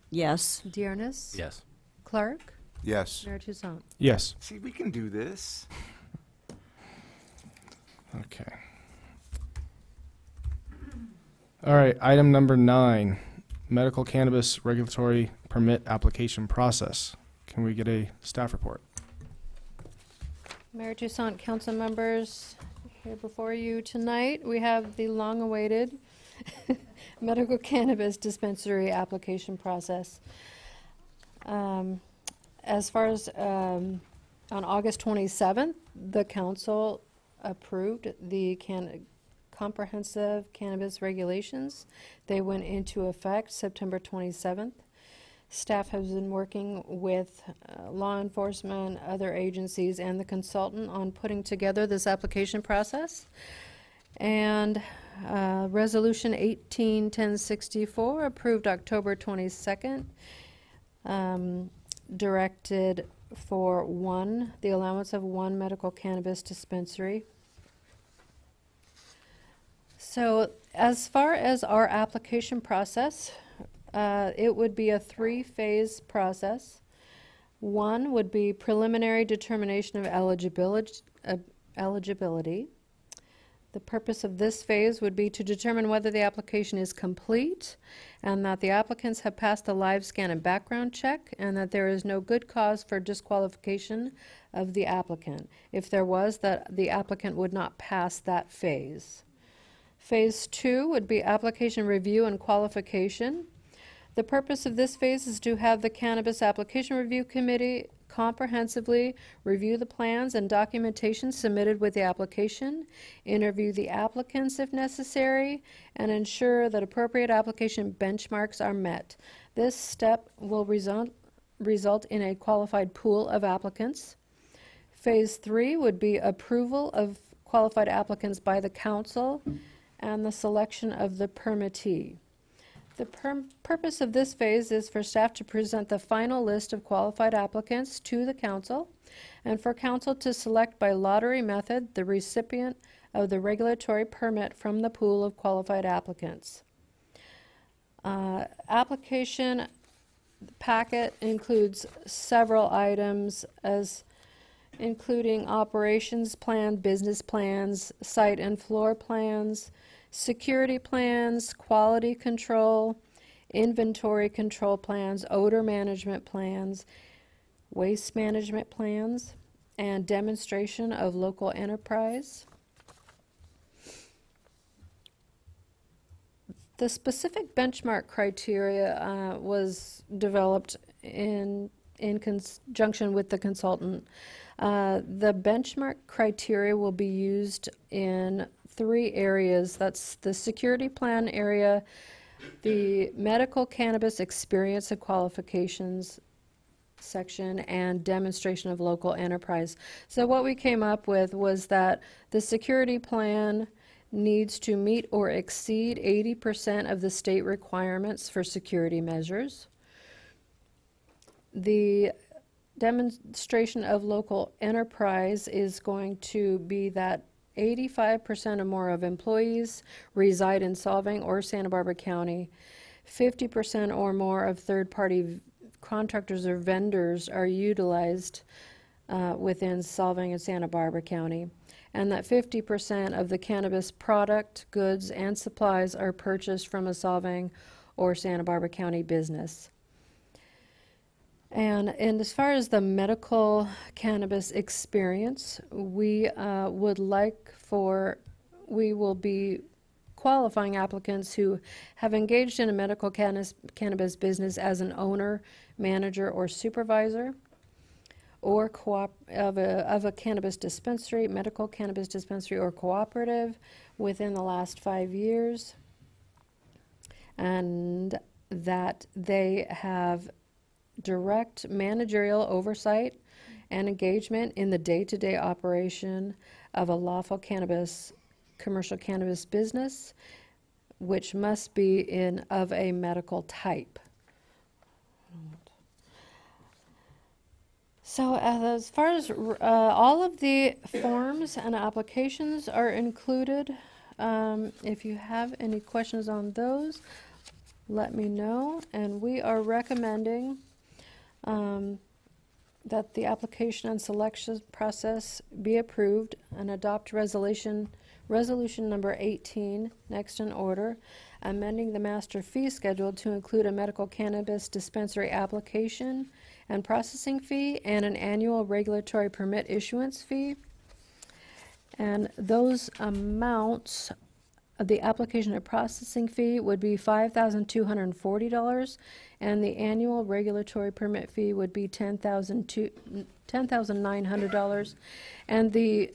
Yes. Dearness? Yes. Clark? Yes. Mayor Toussaint? Yes. See, we can do this. Okay. All right, item number 9, medical cannabis regulatory permit application process. Can we get a staff report? Mayor Toussaint, council members, here before you tonight, we have the long-awaited medical cannabis dispensary application process. As far as on August 27th, the council approved the comprehensive cannabis regulations. They went into effect September 27th. Staff has been working with law enforcement, other agencies, and the consultant on putting together this application process. And Resolution 181064, approved October 22nd, directed for the allowance of one medical cannabis dispensary. So as far as our application process, it would be a 3-phase process. One would be preliminary determination of eligibility. The purpose of this phase would be to determine whether the application is complete and that the applicants have passed a live scan and background check, and that there is no good cause for disqualification of the applicant. If there was, that the applicant would not pass that phase. Phase 2 would be application review and qualification. The purpose of this phase is to have the Cannabis Application Review Committee comprehensively review the plans and documentation submitted with the application, interview the applicants if necessary, and ensure that appropriate application benchmarks are met. This step will result in a qualified pool of applicants. Phase 3 would be approval of qualified applicants by the council and the selection of the permittee. The purpose of this phase is for staff to present the final list of qualified applicants to the council, and for council to select by lottery method the recipient of the regulatory permit from the pool of qualified applicants. Application packet includes several items, as including operations plan, business plans, site and floor plans, security plans, quality control, inventory control plans, odor management plans, waste management plans, and demonstration of local enterprise. The specific benchmark criteria was developed in conjunction with the consultant. The benchmark criteria will be used in 3 areas. That's the security plan area, the medical cannabis experience and qualifications section, and demonstration of local enterprise. So what we came up with was that the security plan needs to meet or exceed 80% of the state requirements for security measures. The demonstration of local enterprise is going to be that 85% or more of employees reside in Solvang or Santa Barbara County. 50% or more of third-party contractors or vendors are utilized within Solvang and Santa Barbara County, and that 50% of the cannabis product, goods, and supplies are purchased from a Solvang or Santa Barbara County business. And as far as the medical cannabis experience, we will be qualifying applicants who have engaged in a medical cannabis business as an owner, manager, or supervisor, or of a cannabis dispensary, medical cannabis dispensary or cooperative within the last 5 years, and that they have direct managerial oversight and engagement in the day-to-day operation of a lawful commercial cannabis business, which must be of a medical type. So as far as all of the forms and applications are included, if you have any questions on those, let me know. And we are recommending that the application and selection process be approved and adopt resolution number 18 next in order, amending the master fee schedule to include a medical cannabis dispensary application and processing fee and an annual regulatory permit issuance fee. And those amounts of the application and processing fee would be $5,240, and the annual regulatory permit fee would be $10,900, and the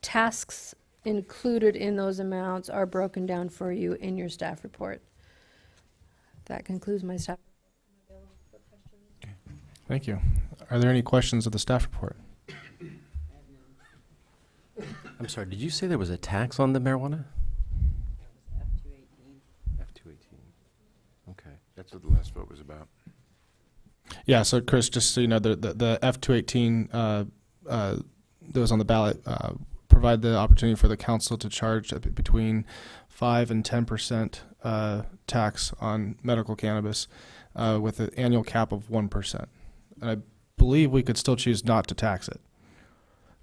tasks included in those amounts are broken down for you in your staff report. That concludes my staff. Thank you. Are there any questions of the staff report? I'm sorry, did you say there was a tax on the marijuana? F-218. Okay. That's what the last vote was about. Yeah, so Chris, just so you know, the F-218 that was on the ballot provide the opportunity for the council to charge between 5 and 10% tax on medical cannabis with an annual cap of 1%. And I believe we could still choose not to tax it.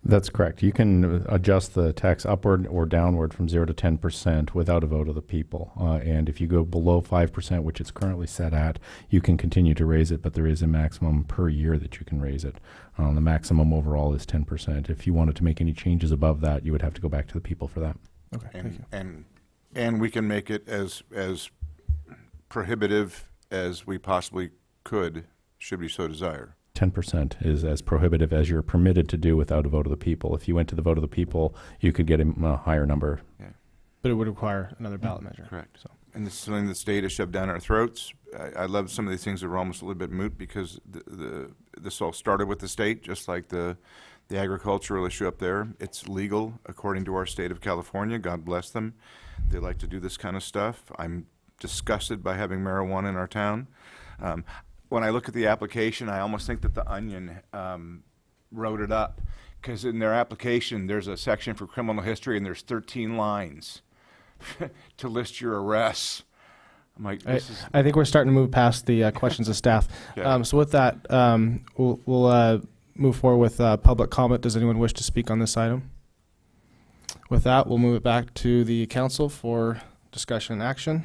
That's correct. You can adjust the tax upward or downward from 0 to 10% without a vote of the people. And if you go below 5%, which it's currently set at, you can continue to raise it, but there is a maximum per year that you can raise it. The maximum overall is 10%. If you wanted to make any changes above that, you would have to go back to the people for that. Okay, thank you. And we can make it as prohibitive as we possibly could, should we so desire. 10% is as prohibitive as you're permitted to do without a vote of the people. If you went to the vote of the people, you could get a higher number. Yeah. But it would require another ballot measure. Correct. So, and this is something the state has shoved down our throats. I love some of these things that are almost a little bit moot because this all started with the state, just like the agricultural issue up there. It's legal according to our state of California. God bless them. They like to do this kind of stuff. I'm disgusted by having marijuana in our town. When I look at the application, I almost think that the Onion wrote it up, because in their application, there's a section for criminal history, and there's 13 lines to list your arrests. I'm like, I think we're starting to move past the questions of staff. Okay. So with that, we'll move forward with public comment. Does anyone wish to speak on this item? With that, we'll move it back to the council for discussion and action.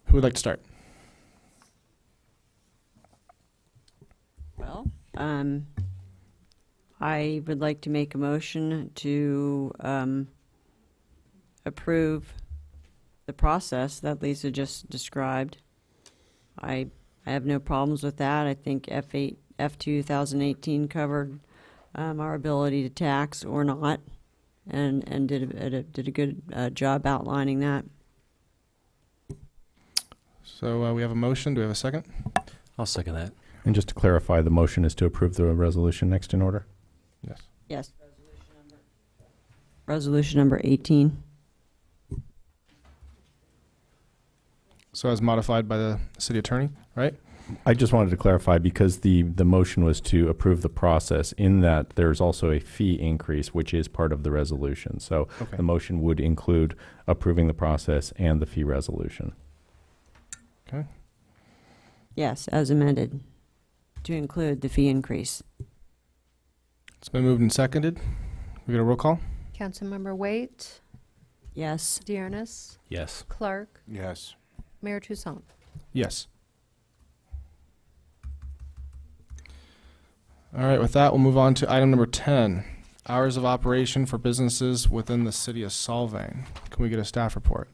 Who would like to start? Well, I would like to make a motion to approve the process that Lisa just described. I have no problems with that. I think F8, F 2018 covered our ability to tax or not, and did a good job outlining that. So we have a motion. Do we have a second? I'll second that. And just to clarify, the motion is to approve the resolution next in order? Yes. Yes. Resolution number 18. So as modified by the city attorney, right? I just wanted to clarify, because the motion was to approve the process, in that there's also a fee increase, which is part of the resolution. So Okay. the motion would include approving the process and the fee resolution. Okay. Yes, as amended, to include the fee increase. It's been moved and seconded. We get a roll call? Councilmember Waite, Yes. Dearness, Yes. Clark, yes. Mayor Toussaint. Yes. All right, with that, we'll move on to item number 10, hours of operation for businesses within the city of Solvang. Can we get a staff report?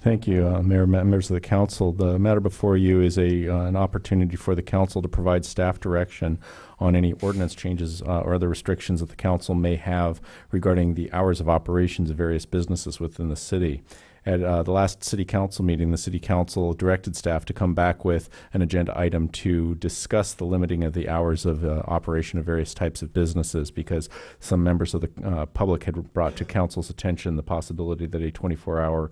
Thank you, Mayor, members of the council. The matter before you is an opportunity for the council to provide staff direction on any ordinance changes or other restrictions that the council may have regarding the hours of operations of various businesses within the city. At the last city council meeting, the city council directed staff to come back with an agenda item to discuss the limiting of the hours of operation of various types of businesses, because some members of the public had brought to council's attention the possibility that a 24-hour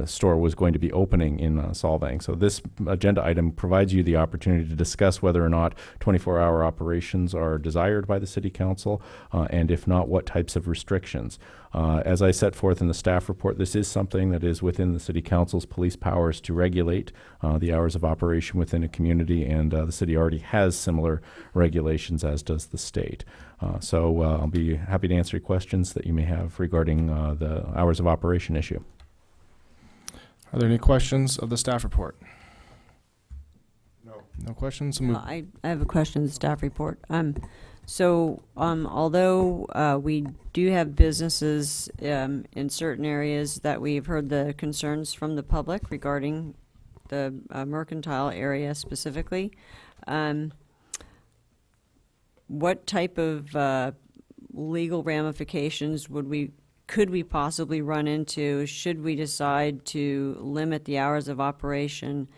store was going to be opening in Solvang. So this agenda item provides you the opportunity to discuss whether or not 24-hour operations are desired by the city council, and if not, what types of restrictions. As I set forth in the staff report, this is something that is within the city council's police powers to regulate the hours of operation within a community, and the city already has similar regulations, as does the state. So I'll be happy to answer questions that you may have regarding the hours of operation issue. Are there any questions of the staff report? No. No questions? I have a question of the staff report. Although we do have businesses in certain areas that we've heard the concerns from the public regarding the mercantile area specifically, what type of legal ramifications could we possibly run into should we decide to limit the hours of operation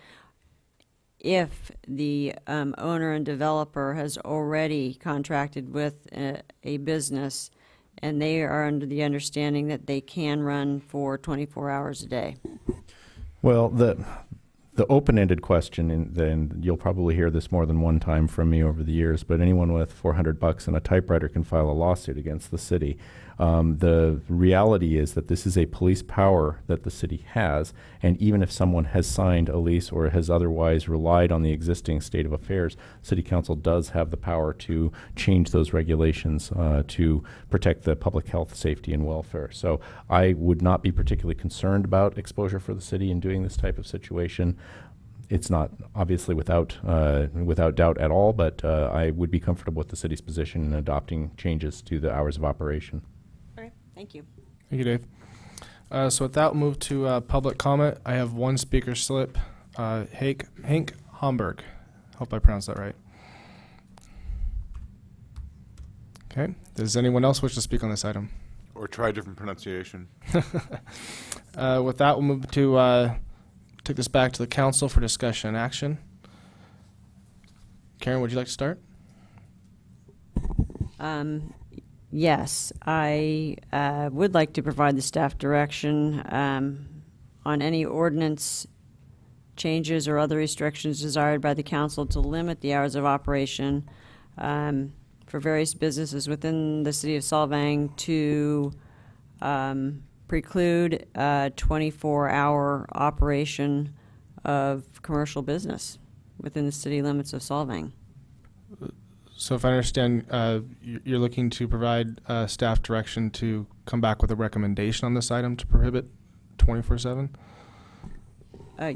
if the owner and developer has already contracted with a business and they are under the understanding that they can run for 24 hours a day? Well, the open-ended question, and then you'll probably hear this more than one time from me over the years, but anyone with $400 and a typewriter can file a lawsuit against the city. The reality is that this is a police power that the city has, and even if someone has signed a lease or has otherwise relied on the existing state of affairs, City Council does have the power to change those regulations to protect the public health, safety, and welfare. So I would not be particularly concerned about exposure for the city in doing this type of situation. It's not obviously without doubt at all, but I would be comfortable with the city's position in adopting changes to the hours of operation. Okay, thank you. Thank you, Dave. So with that, we'll move to public comment. I have one speaker slip, Hank Homburg. Hope I pronounced that right. Okay. Does anyone else wish to speak on this item? Or try a different pronunciation. With that, we'll move to take this back to the council for discussion and action. Karen, would you like to start? Yes, I would like to provide the staff direction on any ordinance changes or other restrictions desired by the council to limit the hours of operation for various businesses within the city of Solvang to preclude 24-hour operation of commercial business within the city limits of Solvang. So if I understand, you're looking to provide staff direction to come back with a recommendation on this item to prohibit 24/7?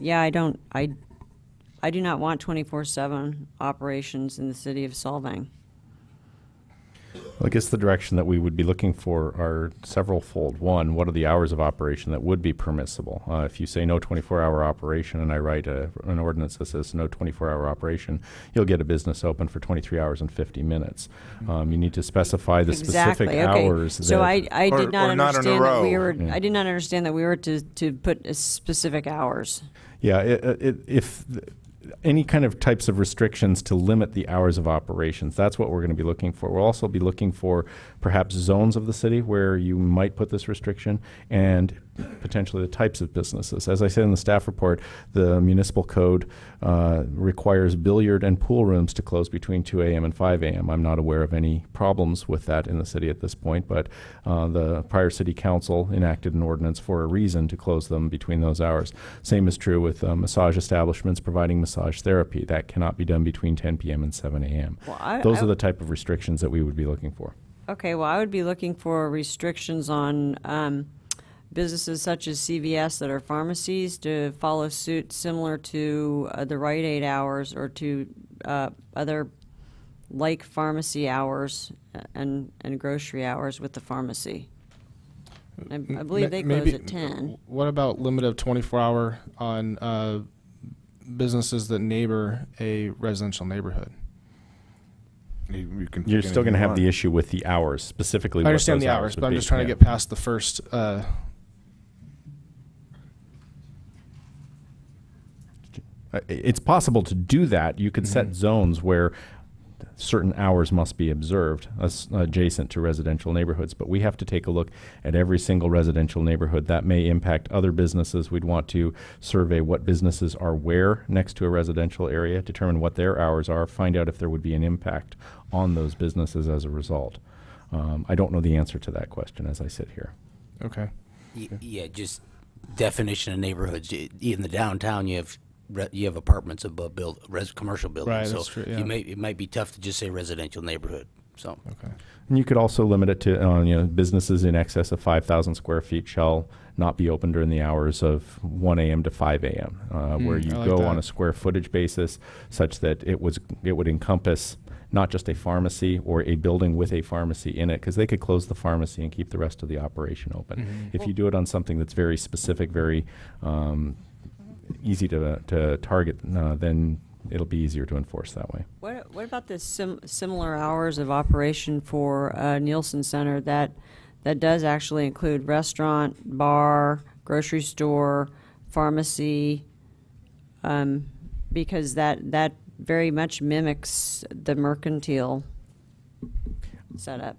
Yeah, I do not want 24/7 operations in the city of Solvang. Well, I guess the direction that we would be looking for are several-fold. One, what are the hours of operation that would be permissible? If you say no 24-hour operation, and I write an ordinance that says no 24-hour operation, you'll get a business open for 23 hours and 50 minutes. You need to specify the specific hours. So I did not understand that we were. Yeah. I did not understand that we were to put specific hours. Yeah, if any kind of types of restrictions to limit the hours of operations, that's what we're going to be looking for. We'll also be looking for perhaps zones of the city where you might put this restriction, and potentially the types of businesses. As I said in the staff report, the municipal code requires billiard and pool rooms to close between 2 a.m. and 5 a.m. I'm not aware of any problems with that in the city at this point, but the prior city council enacted an ordinance for a reason to close them between those hours. Same is true with massage establishments providing massage therapy. That cannot be done between 10 p.m. and 7 a.m. Well, Those are the type of restrictions that we would be looking for. Okay, well, I would be looking for restrictions on businesses such as CVS that are pharmacies to follow suit similar to the Rite Aid hours or to other like pharmacy hours and grocery hours with the pharmacy. I believe they close at 10. What about limit of 24-hour on businesses that neighbor a residential neighborhood? You're still going to have the issue with the hours, specifically. I understand the hours, but I'm just trying to get past the first. It's possible to do that. You could set zones where certain hours must be observed adjacent to residential neighborhoods, but we have to take a look at every single residential neighborhood. That may impact other businesses. We'd want to survey what businesses are where next to a residential area, determine what their hours are, find out if there would be an impact on those businesses as a result. I don't know the answer to that question as I sit here. Okay. Yeah, just definition of neighborhoods. In the downtown, you have apartments above commercial buildings. Right, so that's true, yeah. it might be tough to just say residential neighborhood. So okay. And you could also limit it to businesses in excess of 5,000 square feet shall not be open during the hours of 1 a.m. to 5 a.m., where you go on a square footage basis, such that it would encompass not just a pharmacy or a building with a pharmacy in it, because they could close the pharmacy and keep the rest of the operation open. If you do it on something that's very specific, very easy to target, then it'll be easier to enforce that way. What about the similar hours of operation for Nielsen Center that does actually include restaurant, bar, grocery store, pharmacy, because that very much mimics the mercantile setup.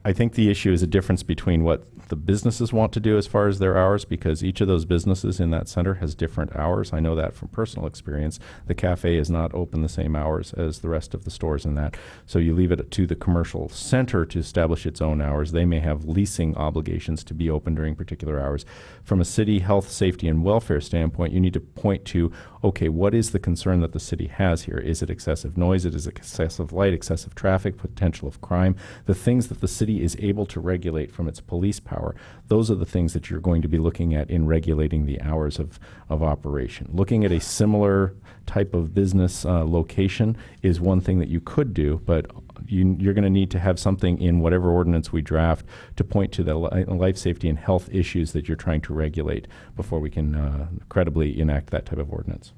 I think the issue is a difference between what the businesses want to do as far as their hours, because each of those businesses in that center has different hours. I know that from personal experience. The cafe is not open the same hours as the rest of the stores in that. So you leave it to the commercial center to establish its own hours. They may have leasing obligations to be open during particular hours. From a city health, safety, and welfare standpoint, you need to point to, okay, what is the concern that the city has here? Is it excessive noise? Is it excessive light, excessive traffic, potential of crime? The things that the city is able to regulate from its police power, those are the things that you're going to be looking at in regulating the hours of operation. Looking at a similar type of business location is one thing that you could do, but you're going to need to have something in whatever ordinance we draft to point to the life safety and health issues that you're trying to regulate before we can credibly enact that type of ordinance.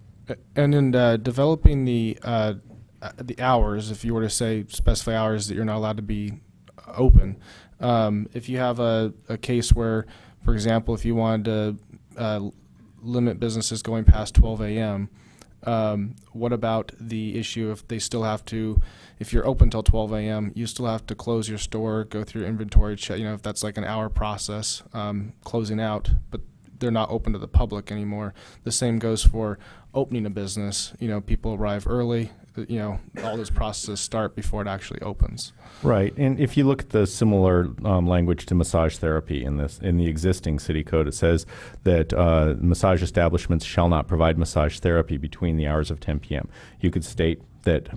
And in developing the hours, if you were to specify hours that you're not allowed to be open, if you have a case where, for example, if you wanted to limit businesses going past 12 a.m., what about the issue if they still have to, if you're open till 12 a.m., you still have to close your store, go through inventory check, if that's like an hour process, closing out, but they're not open to the public anymore. The same goes for opening a business. You know, people arrive early. You know, all those processes start before it actually opens. Right, and if you look at the similar language to massage therapy in the existing city code, it says that massage establishments shall not provide massage therapy between the hours of 10 p.m. You could state that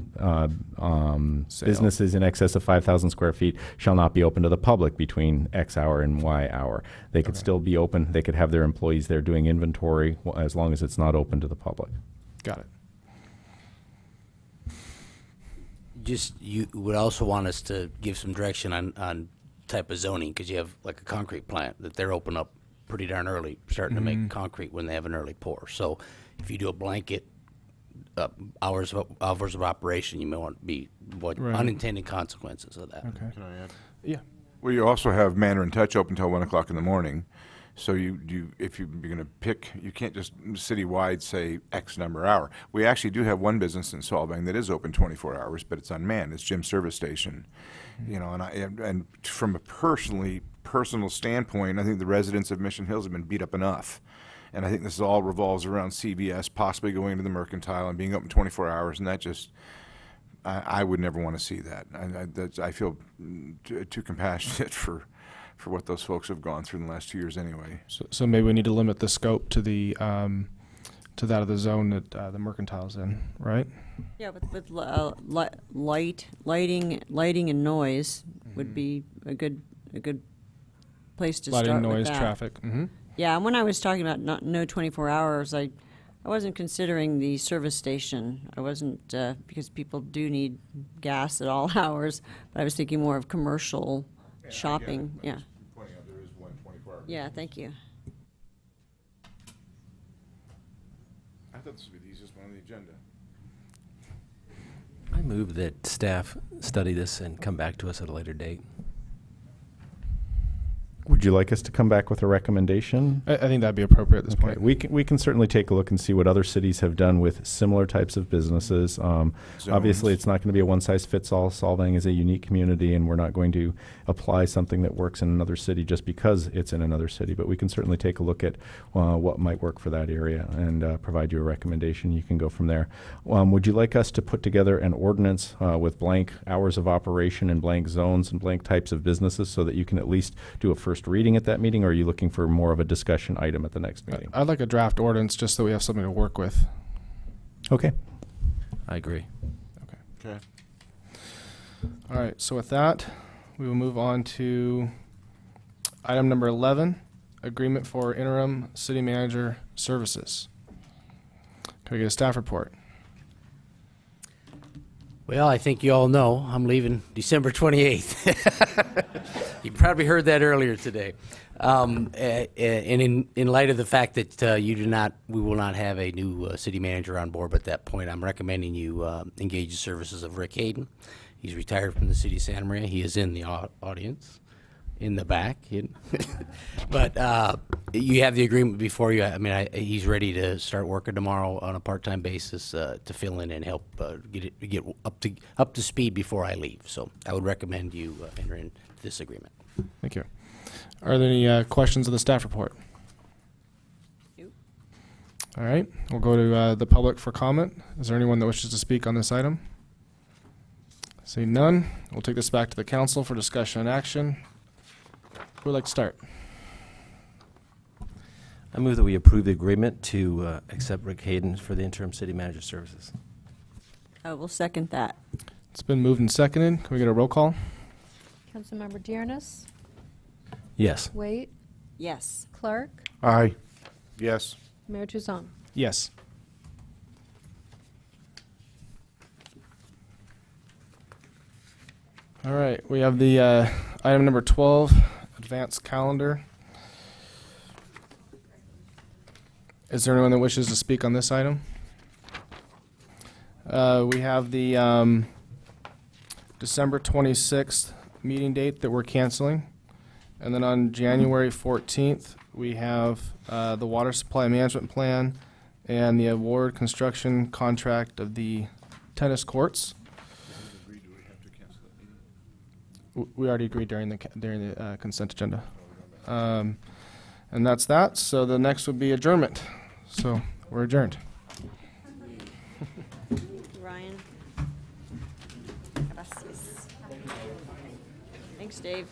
businesses in excess of 5,000 square feet shall not be open to the public between X hour and Y hour. They could still be open. They could have their employees there doing inventory as long as it's not open to the public. Got it. Just, you would also want us to give some direction on type of zoning, because you have like a concrete plant that they're open up pretty darn early, starting to make concrete when they have an early pour. So if you do a blanket hours of operation, you may want to be unintended consequences of that. Okay. Can I add? Yeah. Well, you also have Mandarin Touch open until 1 o'clock in the morning. So if you're going to pick, you can't just citywide say X number hour. We actually do have one business in Solvang that is open 24 hours, but it's unmanned. It's Jim Service Station. You know, and from a personal standpoint, I think the residents of Mission Hills have been beat up enough. And I think this all revolves around CVS possibly going to the Mercantile and being open 24 hours, and that just, I would never want to see that. I feel too compassionate for what those folks have gone through in the last 2 years anyway. So maybe we need to limit the scope to the to that of the zone that the Mercantile's in, right? Yeah, with lighting and noise would be a good place to Lighting, start noise, with that. traffic. Yeah, and when I was talking about no 24 hours, I wasn't considering the service station. I wasn't, because people do need gas at all hours, but I was thinking more of commercial shopping. Yeah. Pointing out there is one 24-hour. Yeah, thank you. I thought this would be the easiest one on the agenda. I move that staff study this and come back to us at a later date. Would you like us to come back with a recommendation? I think that'd be appropriate at this point. We can certainly take a look and see what other cities have done with similar types of businesses. Obviously, it's not going to be a one-size-fits-all. Solvang is a unique community, and we're not going to apply something that works in another city just because it's in another city. But we can certainly take a look at what might work for that area and provide you a recommendation. You can go from there. Would you like us to put together an ordinance with blank hours of operation and blank zones and blank types of businesses so that you can at least do a first reading at that meeting, or are you looking for more of a discussion item at the next meeting? I'd like a draft ordinance just so we have something to work with. Okay. I agree. Okay. All right, so with that, we will move on to item number 11, agreement for interim city manager services. Can we get a staff report? Well, I think you all know I'm leaving December 28th. You probably heard that earlier today. And in light of the fact that we will not have a new city manager on board at that point, I'm recommending you engage the services of Rick Hayden. He's retired from the city of Santa Maria. He is in the audience, in the back. But you have the agreement before you. I mean, he's ready to start working tomorrow on a part-time basis to fill in and help get up to speed before I leave. So I would recommend you enter into this agreement. Thank you. Are there any questions of the staff report? Nope. All right, we'll go to the public for comment. Is there anyone that wishes to speak on this item? Seeing none, we'll take this back to the council for discussion and action. Who would like to start? I move that we approve the agreement to accept Rick Hayden for the interim city manager services. I will second that. It's been moved and seconded. Can we get a roll call? Councilmember Dearness, Yes. Waite, Yes. Clark, Aye. Yes. Mayor Toussaint. Yes. All right, we have the item number 12, advanced calendar. Is there anyone that wishes to speak on this item? We have the December 26th meeting date that we're canceling. And then on January 14th, we have the water supply management plan and the award construction contract of the tennis courts. We already agreed during the consent agenda. And And that's that. So the next would be adjournment. So we're adjourned. Ryan. Gracias. Thanks, Dave.